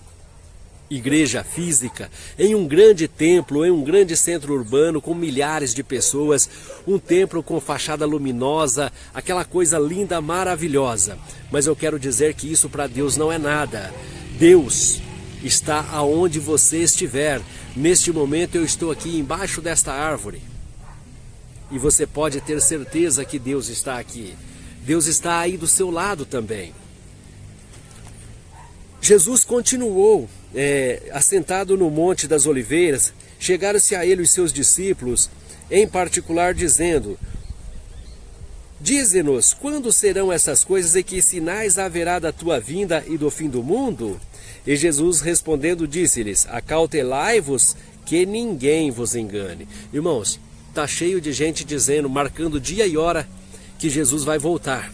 igreja física, em um grande templo, em um grande centro urbano com milhares de pessoas, um templo com fachada luminosa, aquela coisa linda, maravilhosa. Mas eu quero dizer que isso para Deus não é nada. Deus está aonde você estiver. Neste momento eu estou aqui embaixo desta árvore. E você pode ter certeza que Deus está aqui. Deus está aí do seu lado também. Jesus continuou assentado no Monte das Oliveiras. Chegaram-se a ele os seus discípulos, em particular dizendo: dize-nos, quando serão essas coisas e que sinais haverá da tua vinda e do fim do mundo? E Jesus respondendo disse-lhes: acautelai-vos que ninguém vos engane. Irmãos, está cheio de gente dizendo, marcando dia e hora que Jesus vai voltar.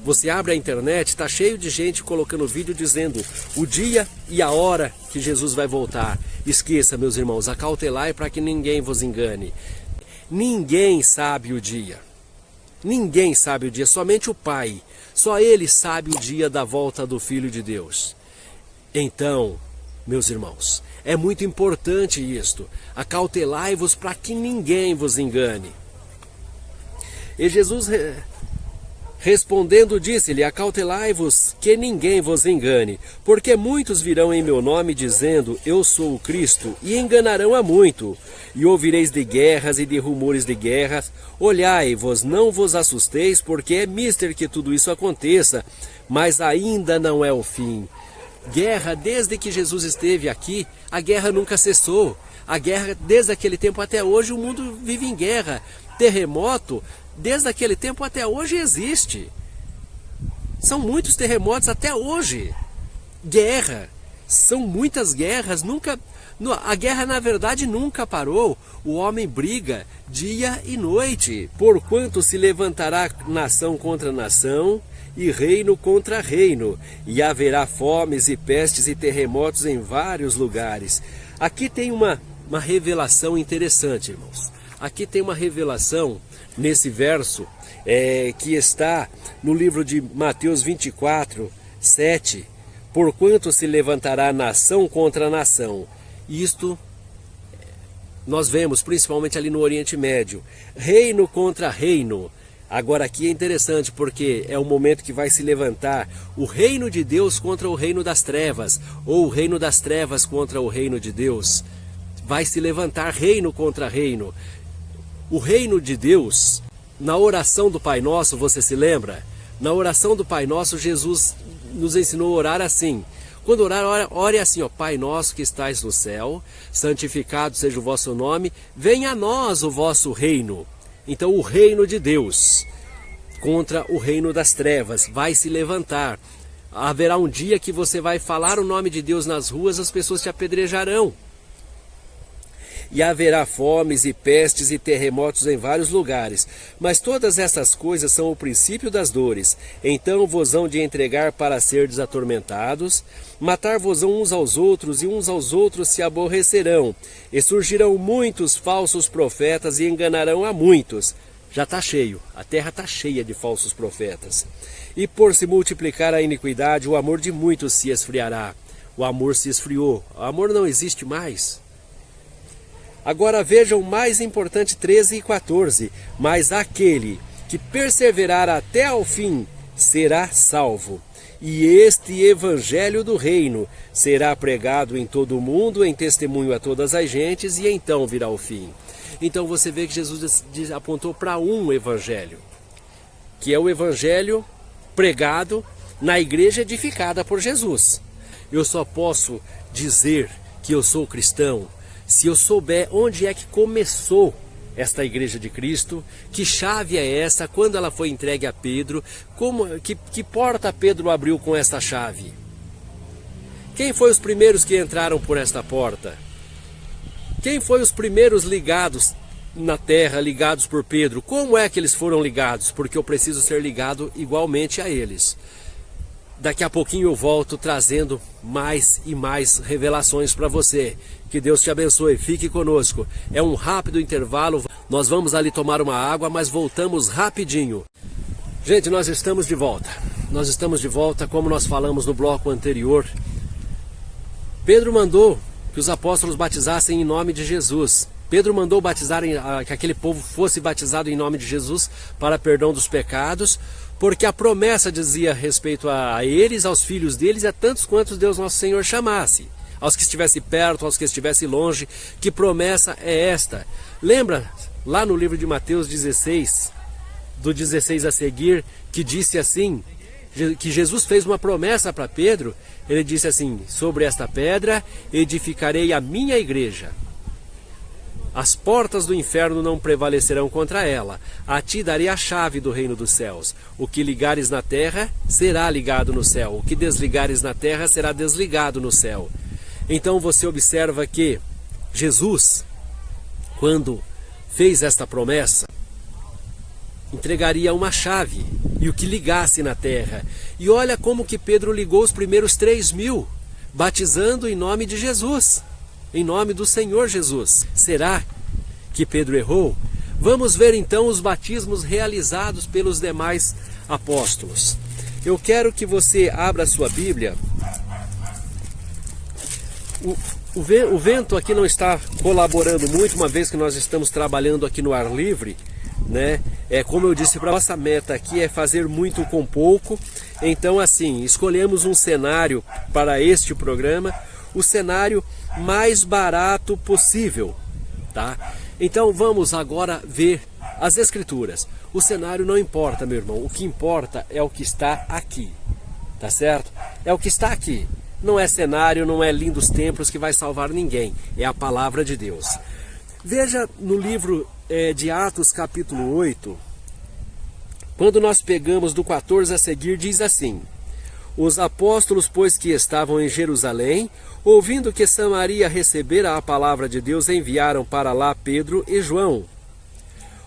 Você abre a internet, está cheio de gente colocando vídeo dizendo o dia e a hora que Jesus vai voltar. Esqueça, meus irmãos, acautelai para que ninguém vos engane. Ninguém sabe o dia. Ninguém sabe o dia, somente o Pai. Só Ele sabe o dia da volta do Filho de Deus. Então, meus irmãos, é muito importante isto. Acautelai-vos para que ninguém vos engane. E Jesus respondendo disse-lhe: acautelai-vos que ninguém vos engane, porque muitos virão em meu nome dizendo: eu sou o Cristo, e enganarão a muito. E ouvireis de guerras e de rumores de guerras. Olhai-vos, não vos assusteis, porque é mister que tudo isso aconteça, mas ainda não é o fim. Guerra, desde que Jesus esteve aqui, a guerra nunca cessou. A guerra, desde aquele tempo até hoje, o mundo vive em guerra. Terremoto, desde aquele tempo até hoje existe. São muitos terremotos até hoje. Guerra, são muitas guerras. A guerra, na verdade, nunca parou. O homem briga dia e noite. Porquanto se levantará nação contra nação, e reino contra reino, e haverá fomes e pestes e terremotos em vários lugares. Aqui tem uma revelação interessante, irmãos. Aqui tem uma revelação nesse verso que está no livro de Mateus 24, 7. Porquanto se levantará nação contra nação. Isto nós vemos principalmente ali no Oriente Médio. Reino contra reino. Agora aqui é interessante porque é o momento que vai se levantar o reino de Deus contra o reino das trevas, ou o reino das trevas contra o reino de Deus. Vai se levantar reino contra reino. O reino de Deus, na oração do Pai Nosso, você se lembra? Na oração do Pai Nosso, Jesus nos ensinou a orar assim. Quando orar, ore assim, ó: Pai nosso que estais no céu, santificado seja o vosso nome, venha a nós o vosso reino. Então o reino de Deus contra o reino das trevas vai se levantar. Haverá um dia que você vai falar o nome de Deus nas ruas, as pessoas te apedrejarão. E haverá fomes e pestes e terremotos em vários lugares. Mas todas essas coisas são o princípio das dores. Então vos hão de entregar para serdes atormentados, matar-vos-ão uns aos outros, e uns aos outros se aborrecerão. E surgirão muitos falsos profetas e enganarão a muitos. Já está cheio, a terra está cheia de falsos profetas. E por se multiplicar a iniquidade, o amor de muitos se esfriará. O amor se esfriou, o amor não existe mais. Agora vejam o mais importante 13 e 14. Mas aquele que perseverar até ao fim será salvo. E este evangelho do reino será pregado em todo o mundo, em testemunho a todas as gentes, e então virá o fim. Então você vê que Jesus apontou para um evangelho, que é o evangelho pregado na igreja edificada por Jesus. Eu só posso dizer que eu sou cristão se eu souber onde é que começou esta igreja de Cristo, que chave é essa, quando ela foi entregue a Pedro, que porta Pedro abriu com esta chave? Quem foi os primeiros que entraram por esta porta? Quem foi os primeiros ligados na terra, ligados por Pedro? Como é que eles foram ligados? Porque eu preciso ser ligado igualmente a eles. Daqui a pouquinho eu volto trazendo mais e mais revelações para você. Que Deus te abençoe, fique conosco. É um rápido intervalo, nós vamos ali tomar uma água, mas voltamos rapidinho. Gente, nós estamos de volta. Nós estamos de volta, como nós falamos no bloco anterior. Pedro mandou que os apóstolos batizassem em nome de Jesus. Pedro mandou que aquele povo fosse batizado em nome de Jesus para perdão dos pecados, porque a promessa dizia respeito a eles, aos filhos deles e a tantos quantos Deus nosso Senhor chamasse. Aos que estivessem perto, aos que estivessem longe. Que promessa é esta? Lembra lá no livro de Mateus 16, do 16 a seguir, que disse assim, que Jesus fez uma promessa para Pedro. Ele disse assim: sobre esta pedra edificarei a minha igreja. As portas do inferno não prevalecerão contra ela. A ti darei a chave do reino dos céus. O que ligares na terra será ligado no céu. O que desligares na terra será desligado no céu. Então você observa que Jesus, quando fez esta promessa, entregaria uma chave e o que ligasse na terra. E olha como que Pedro ligou os primeiros 3.000, batizando em nome de Jesus. Em nome do Senhor Jesus. Será que Pedro errou? Vamos ver então os batismos realizados pelos demais apóstolos. Eu quero que você abra a sua Bíblia. O vento aqui não está colaborando muito, uma vez que nós estamos trabalhando aqui no ar livre, né? Como eu disse, para nossa meta aqui é fazer muito com pouco. Então assim, escolhemos um cenário para este programa, o cenário mais barato possível, tá? Então vamos agora ver as escrituras. O cenário não importa, meu irmão, o que importa é o que está aqui, tá certo? É o que está aqui. Não é cenário, não é lindos templos que vai salvar ninguém, é a palavra de Deus. Veja no livro de Atos capítulo 8, quando nós pegamos do 14 a seguir, diz assim: os apóstolos, pois, que estavam em Jerusalém, ouvindo que Samaria recebera a palavra de Deus, enviaram para lá Pedro e João,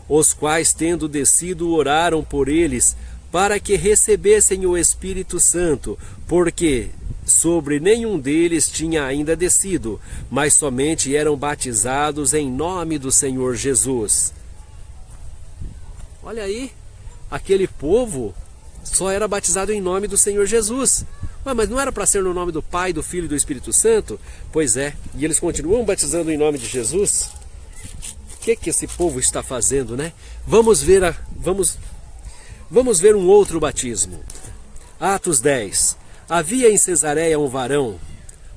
os quais, tendo descido, oraram por eles, para que recebessem o Espírito Santo, porque sobre nenhum deles tinha ainda descido, mas somente eram batizados em nome do Senhor Jesus. Olha aí, aquele povo só era batizado em nome do Senhor Jesus. Mas não era para ser no nome do Pai, do Filho e do Espírito Santo? Pois é, e eles continuam batizando em nome de Jesus? O que esse povo está fazendo, né? Vamos ver um outro batismo. Atos 10. Havia em Cesareia um varão,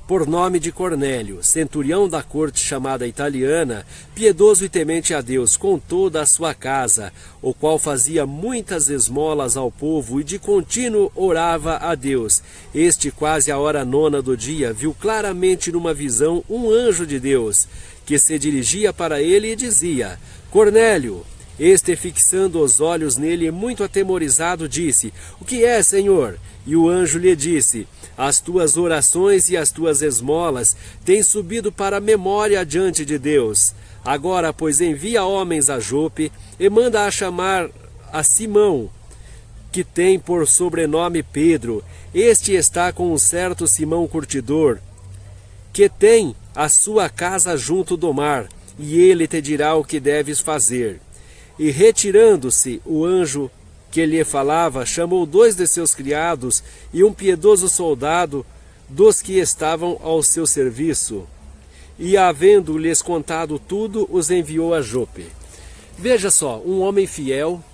por nome de Cornélio, centurião da corte chamada italiana, piedoso e temente a Deus, com toda a sua casa, o qual fazia muitas esmolas ao povo e de contínuo orava a Deus. Este, quase à hora 9 do dia, viu claramente numa visão um anjo de Deus, que se dirigia para ele e dizia: Cornélio. Este, fixando os olhos nele, muito atemorizado, disse: O que é, Senhor? E o anjo lhe disse: As tuas orações e as tuas esmolas têm subido para a memória diante de Deus. Agora, pois, envia homens a Jope e manda a chamar a Simão, que tem por sobrenome Pedro. Este está com um certo Simão curtidor, que tem a sua casa junto do mar, e ele te dirá o que deves fazer. E retirando-se o anjo que lhe falava, chamou 2 de seus criados e um piedoso soldado dos que estavam ao seu serviço. E, havendo-lhes contado tudo, os enviou a Jope. Veja só, um homem fiel,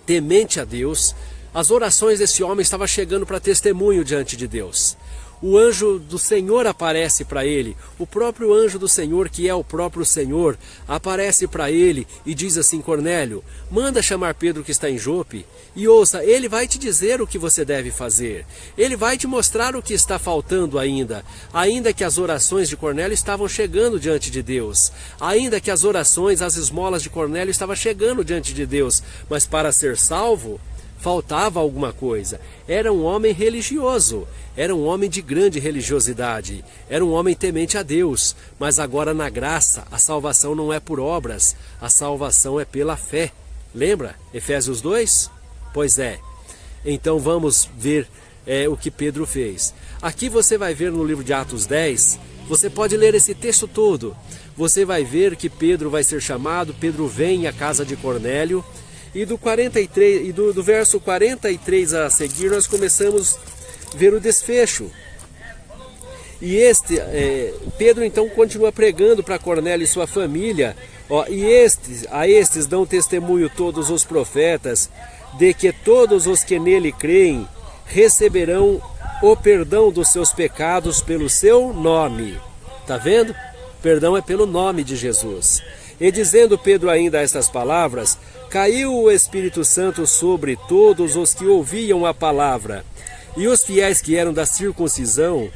temente a Deus. As orações desse homem estavam chegando para testemunho diante de Deus. O anjo do Senhor aparece para ele. O próprio anjo do Senhor, que é o próprio Senhor, aparece para ele e diz assim: Cornélio, manda chamar Pedro que está em Jope e ouça, ele vai te dizer o que você deve fazer. Ele vai te mostrar o que está faltando ainda. Ainda que as orações de Cornélio estavam chegando diante de Deus. Ainda que as orações, as esmolas de Cornélio estavam chegando diante de Deus. Mas para ser salvo, faltava alguma coisa. Era um homem religioso, era um homem de grande religiosidade, era um homem temente a Deus, mas agora na graça, a salvação não é por obras, a salvação é pela fé. Lembra? Efésios 2? Pois é. Então vamos ver o que Pedro fez. Aqui você vai ver no livro de Atos 10, você pode ler esse texto todo. Você vai ver que Pedro vai ser chamado, Pedro vem à casa de Cornélio. E do 43 e do verso 43 a seguir nós começamos a ver o desfecho. E Pedro então continua pregando para Cornélio e sua família. A estes dão testemunho todos os profetas, de que todos os que nele creem receberão o perdão dos seus pecados pelo seu nome. Está vendo? Perdão é pelo nome de Jesus. E dizendo Pedro ainda estas palavras, caiu o Espírito Santo sobre todos os que ouviam a palavra. E os fiéis que eram da circuncisão,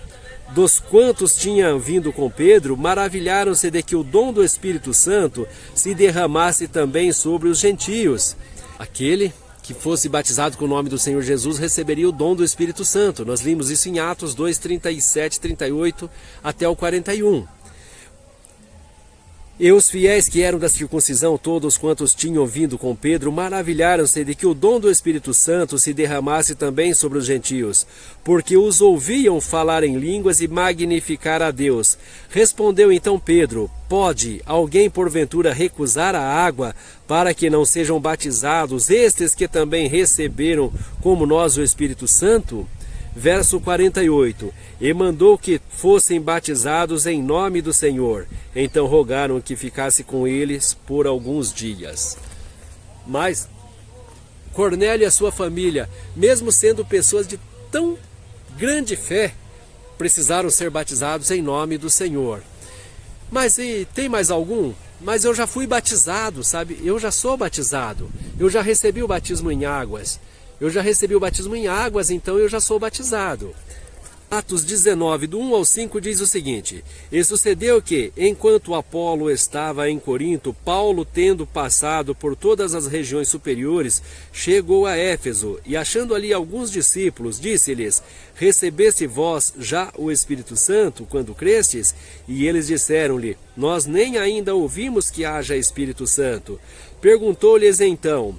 dos quantos tinham vindo com Pedro, maravilharam-se de que o dom do Espírito Santo se derramasse também sobre os gentios. Aquele que fosse batizado com o nome do Senhor Jesus receberia o dom do Espírito Santo. Nós lemos isso em Atos 2, 37, 38 até o 41. E os fiéis que eram da circuncisão, todos quantos tinham vindo com Pedro, maravilharam-se de que o dom do Espírito Santo se derramasse também sobre os gentios, porque os ouviam falar em línguas e magnificar a Deus. Respondeu então Pedro: Pode alguém porventura recusar a água para que não sejam batizados estes que também receberam como nós o Espírito Santo? Verso 48. E mandou que fossem batizados em nome do Senhor. Então rogaram que ficasse com eles por alguns dias. Mas Cornélio e a sua família, mesmo sendo pessoas de tão grande fé, precisaram ser batizados em nome do Senhor. Mas e tem mais algum? Mas eu já fui batizado, sabe? Eu já sou batizado. Eu já recebi o batismo em águas. Eu já recebi o batismo em águas, então eu já sou batizado. Atos 19, do 1 ao 5, diz o seguinte: E sucedeu que, enquanto Apolo estava em Corinto, Paulo, tendo passado por todas as regiões superiores, chegou a Éfeso, e achando ali alguns discípulos, disse-lhes: Recebeste vós já o Espírito Santo, quando crestes? E eles disseram-lhe: Nós nem ainda ouvimos que haja Espírito Santo. Perguntou-lhes então: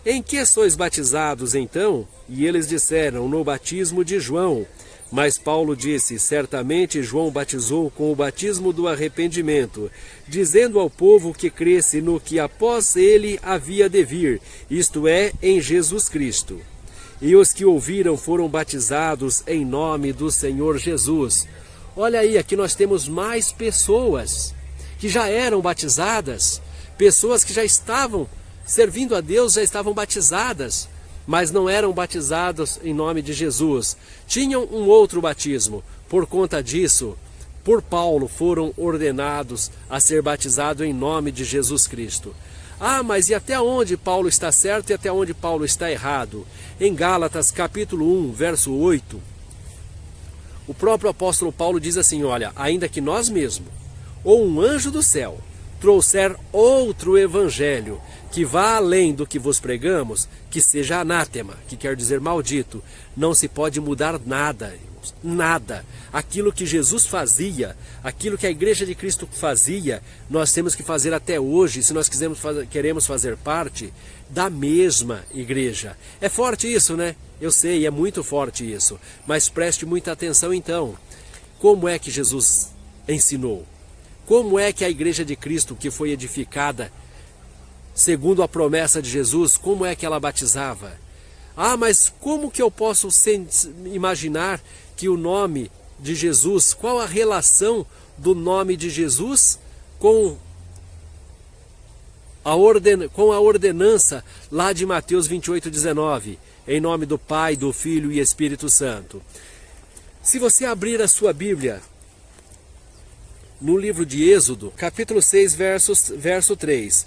Em que sois batizados então? E eles disseram: No batismo de João. Mas Paulo disse: Certamente João batizou com o batismo do arrependimento, dizendo ao povo que cresce no que após ele havia de vir, isto é, em Jesus Cristo. E os que ouviram foram batizados em nome do Senhor Jesus. Olha aí, aqui nós temos mais pessoas que já eram batizadas, pessoas que já estavam servindo a Deus, já estavam batizadas, mas não eram batizados em nome de Jesus. Tinham um outro batismo. Por conta disso, por Paulo, foram ordenados a ser batizados em nome de Jesus Cristo. Ah, mas e até onde Paulo está certo e até onde Paulo está errado? Em Gálatas, capítulo 1, verso 8, o próprio apóstolo Paulo diz assim: olha, ainda que nós mesmos, ou um anjo do céu, trouxer outro evangelho, que vá além do que vos pregamos, que seja anátema, que quer dizer maldito. Não se pode mudar nada, irmãos, nada. Aquilo que Jesus fazia, aquilo que a Igreja de Cristo fazia, nós temos que fazer até hoje, se nós queremos fazer parte da mesma igreja. É forte isso, né? Eu sei, é muito forte isso. Mas preste muita atenção então. Como é que Jesus ensinou? Como é que a Igreja de Cristo, que foi edificada segundo a promessa de Jesus, como é que ela batizava? Ah, mas como que eu posso imaginar que o nome de Jesus, qual a relação do nome de Jesus com a ordenança lá de Mateus 28:19, em nome do Pai, do Filho e Espírito Santo? Se você abrir a sua Bíblia no livro de Êxodo, capítulo 6, verso 3.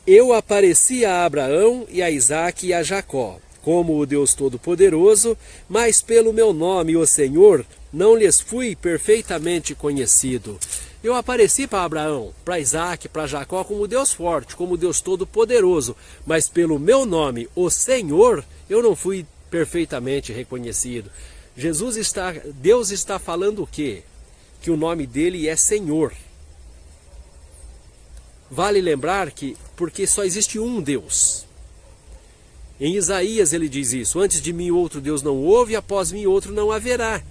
Eu apareci a Abraão e a Isaque e a Jacó, como o Deus Todo-Poderoso, mas pelo meu nome, o Senhor, não lhes fui perfeitamente conhecido. Eu apareci para Abraão, para Isaque, para Jacó, como Deus forte, como Deus Todo-Poderoso, mas pelo meu nome, o Senhor, eu não fui perfeitamente reconhecido. Deus está falando o quê? Que o nome dele é Senhor. Vale lembrar que, porque só existe um Deus. Em Isaías ele diz isso: antes de mim outro Deus não houve, e após mim outro não haverá.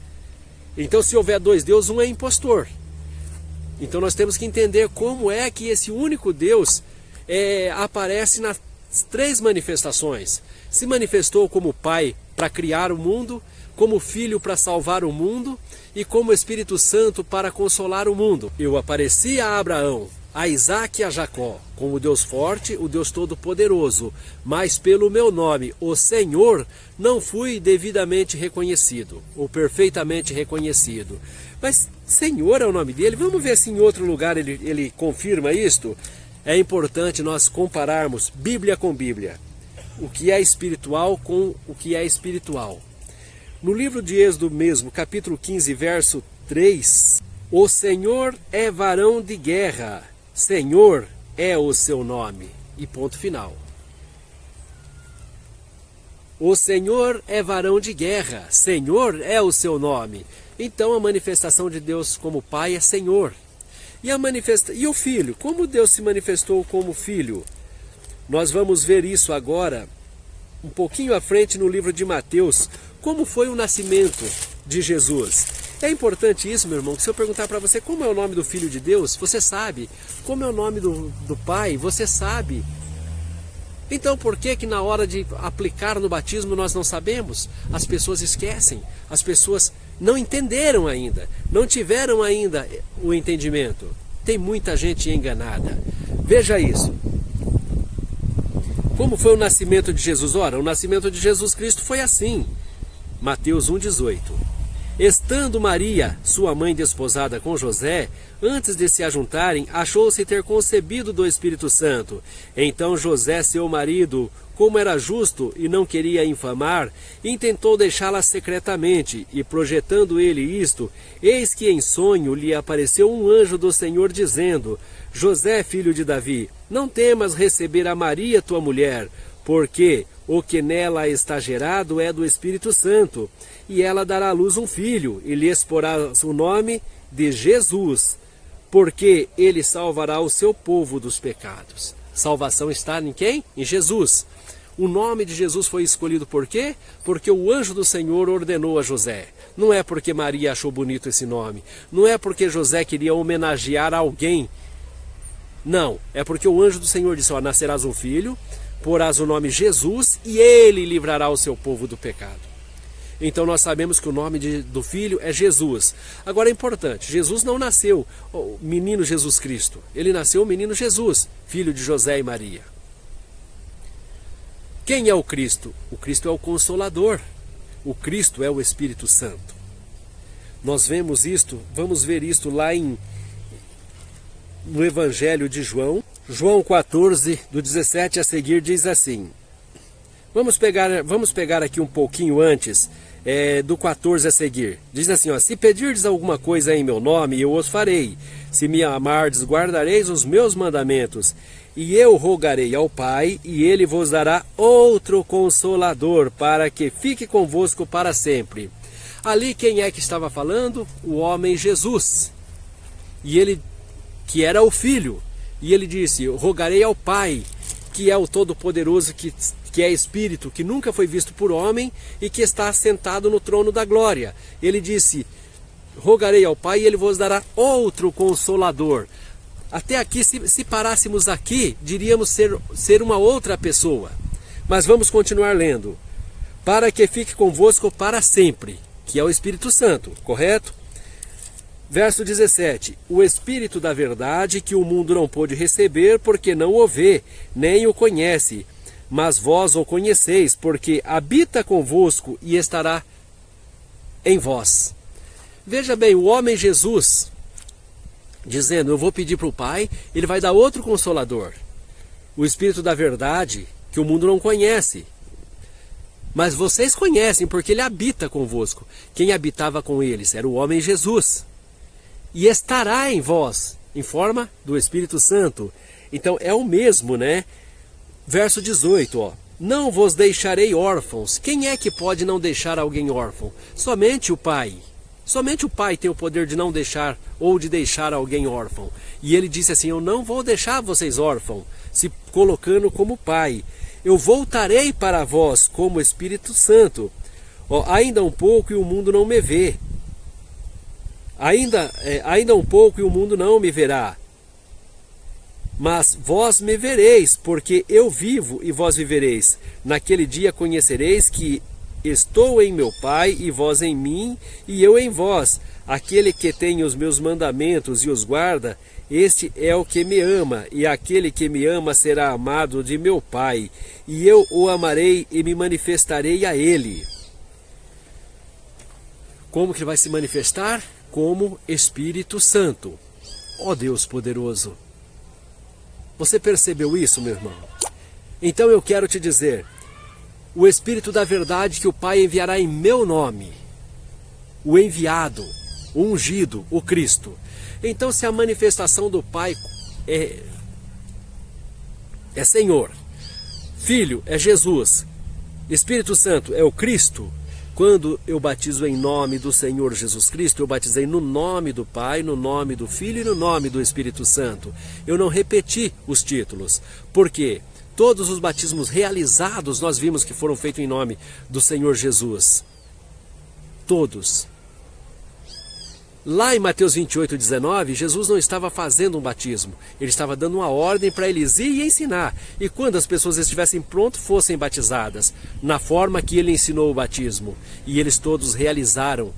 Então, se houver dois deuses, um é impostor. Então nós temos que entender como é que esse único Deus aparece nas três manifestações. Se manifestou como Pai para criar o mundo, como Filho para salvar o mundo e como Espírito Santo para consolar o mundo. Eu apareci a Abraão, a Isaque e a Jacó, como o Deus forte, o Deus Todo-Poderoso, mas pelo meu nome, o Senhor, não fui devidamente reconhecido, ou perfeitamente reconhecido. Mas Senhor é o nome dele. Vamos ver se em outro lugar ele confirma isto. É importante nós compararmos Bíblia com Bíblia, o que é espiritual com o que é espiritual. No livro de Êxodo mesmo, capítulo 15, verso 3, o Senhor é varão de guerra, Senhor é o seu nome. E ponto final. O Senhor é varão de guerra, Senhor é o seu nome. Então a manifestação de Deus como Pai é Senhor. E o Filho? Como Deus se manifestou como Filho? Nós vamos ver isso agora, um pouquinho à frente no livro de Mateus. Como foi o nascimento de Jesus? É importante isso, meu irmão, que se eu perguntar para você como é o nome do Filho de Deus, você sabe. Como é o nome do Pai, você sabe. Então por que na hora de aplicar no batismo nós não sabemos? As pessoas esquecem, as pessoas não entenderam ainda, não tiveram ainda o entendimento. Tem muita gente enganada. Veja isso. Como foi o nascimento de Jesus? Ora, o nascimento de Jesus Cristo foi assim. Mateus 1,18. Estando Maria, sua mãe desposada com José, antes de se ajuntarem, achou-se ter concebido do Espírito Santo. Então José, seu marido, como era justo e não queria infamar, intentou deixá-la secretamente, e projetando ele isto, eis que em sonho lhe apareceu um anjo do Senhor dizendo: José, filho de Davi, não temas receber a Maria, tua mulher, porque o que nela está gerado é do Espírito Santo, e ela dará à luz um filho, e lhe porá o nome de Jesus, porque ele salvará o seu povo dos pecados. Salvação está em quem? Em Jesus. O nome de Jesus foi escolhido por quê? Porque o anjo do Senhor ordenou a José. Não é porque Maria achou bonito esse nome, não é porque José queria homenagear alguém. Não, é porque o anjo do Senhor disse: nascerás um filho, porás o nome Jesus, e ele livrará o seu povo do pecado. Então nós sabemos que o nome do filho é Jesus. Agora é importante, Jesus não nasceu o menino Jesus Cristo, ele nasceu o menino Jesus, filho de José e Maria. Quem é o Cristo? O Cristo é o Consolador, o Cristo é o Espírito Santo. Nós vemos isto, vamos ver isto lá no Evangelho de João. João 14, do 17 a seguir, diz assim. Vamos pegar aqui um pouquinho antes do 14 a seguir. Diz assim, se pedirdes alguma coisa em meu nome, eu os farei. Se me amardes, guardareis os meus mandamentos. E eu rogarei ao Pai, e ele vos dará outro Consolador, para que fique convosco para sempre. Ali quem é que estava falando? O homem Jesus. E ele, que era o Filho. E ele disse, rogarei ao Pai, que é o Todo-Poderoso, que é Espírito, que nunca foi visto por homem e que está sentado no trono da glória. Ele disse, rogarei ao Pai e ele vos dará outro Consolador. Até aqui, se parássemos aqui, diríamos ser uma outra pessoa. Mas vamos continuar lendo. Para que fique convosco para sempre, que é o Espírito Santo, correto? Verso 17, o Espírito da verdade que o mundo não pôde receber, porque não o vê, nem o conhece. Mas vós o conheceis, porque habita convosco e estará em vós. Veja bem, o homem Jesus, dizendo, eu vou pedir para o Pai, ele vai dar outro Consolador. O Espírito da verdade que o mundo não conhece. Mas vocês conhecem, porque ele habita convosco. Quem habitava com eles era o homem Jesus. E estará em vós, em forma do Espírito Santo. Então é o mesmo, né? Verso 18, ó. Não vos deixarei órfãos. Quem é que pode não deixar alguém órfão? Somente o Pai. Somente o Pai tem o poder de não deixar ou de deixar alguém órfão. E ele disse assim, eu não vou deixar vocês órfãos, se colocando como Pai. Eu voltarei para vós como Espírito Santo. Ó, ainda um pouco e o mundo não me vê. Ainda um pouco e o mundo não me verá. Mas vós me vereis, porque eu vivo e vós vivereis. Naquele dia conhecereis que estou em meu Pai e vós em mim e eu em vós. Aquele que tem os meus mandamentos e os guarda, este é o que me ama. E aquele que me ama será amado de meu Pai. E eu o amarei e me manifestarei a ele. Como que ele vai se manifestar? Como Espírito Santo. Ó Deus poderoso. Você percebeu isso, meu irmão? Então eu quero te dizer, o Espírito da verdade que o Pai enviará em meu nome, o enviado, o ungido, o Cristo. Então se a manifestação do Pai é Senhor, Filho é Jesus, Espírito Santo é o Cristo, quando eu batizo em nome do Senhor Jesus Cristo, eu batizei no nome do Pai, no nome do Filho e no nome do Espírito Santo. Eu não repeti os títulos. Por quê? Todos os batismos realizados nós vimos que foram feitos em nome do Senhor Jesus. Todos. Lá em Mateus 28, 19, Jesus não estava fazendo um batismo. Ele estava dando uma ordem para eles ir e ensinar. E quando as pessoas estivessem prontas, fossem batizadas. Na forma que ele ensinou o batismo. E eles todos realizaram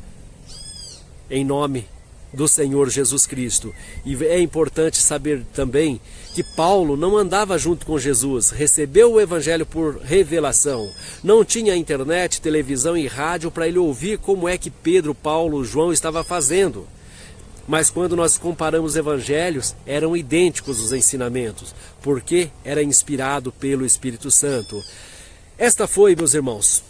em nome do Senhor Jesus Cristo. E é importante saber também que Paulo não andava junto com Jesus, recebeu o Evangelho por revelação. Não tinha internet, televisão e rádio para ele ouvir como é que Pedro, Paulo, João estava fazendo. Mas quando nós comparamos os evangelhos, eram idênticos os ensinamentos, porque era inspirado pelo Espírito Santo. Esta foi, meus irmãos,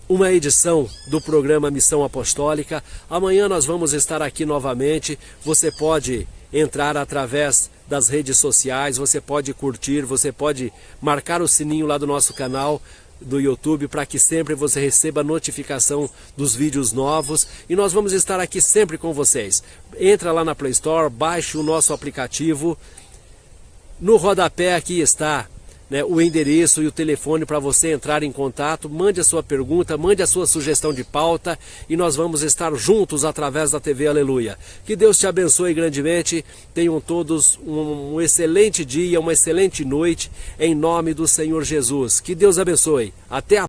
uma edição do programa Missão Apostólica. Amanhã nós vamos estar aqui novamente. Você pode entrar através das redes sociais, você pode curtir, você pode marcar o sininho lá do nosso canal do YouTube para que sempre você receba notificação dos vídeos novos. E nós vamos estar aqui sempre com vocês. Entra lá na Play Store, baixe o nosso aplicativo. No rodapé aqui está o endereço e o telefone para você entrar em contato. Mande a sua pergunta, mande a sua sugestão de pauta e nós vamos estar juntos através da TV Aleluia. Que Deus te abençoe grandemente. Tenham todos um excelente dia, uma excelente noite em nome do Senhor Jesus. Que Deus abençoe. Até a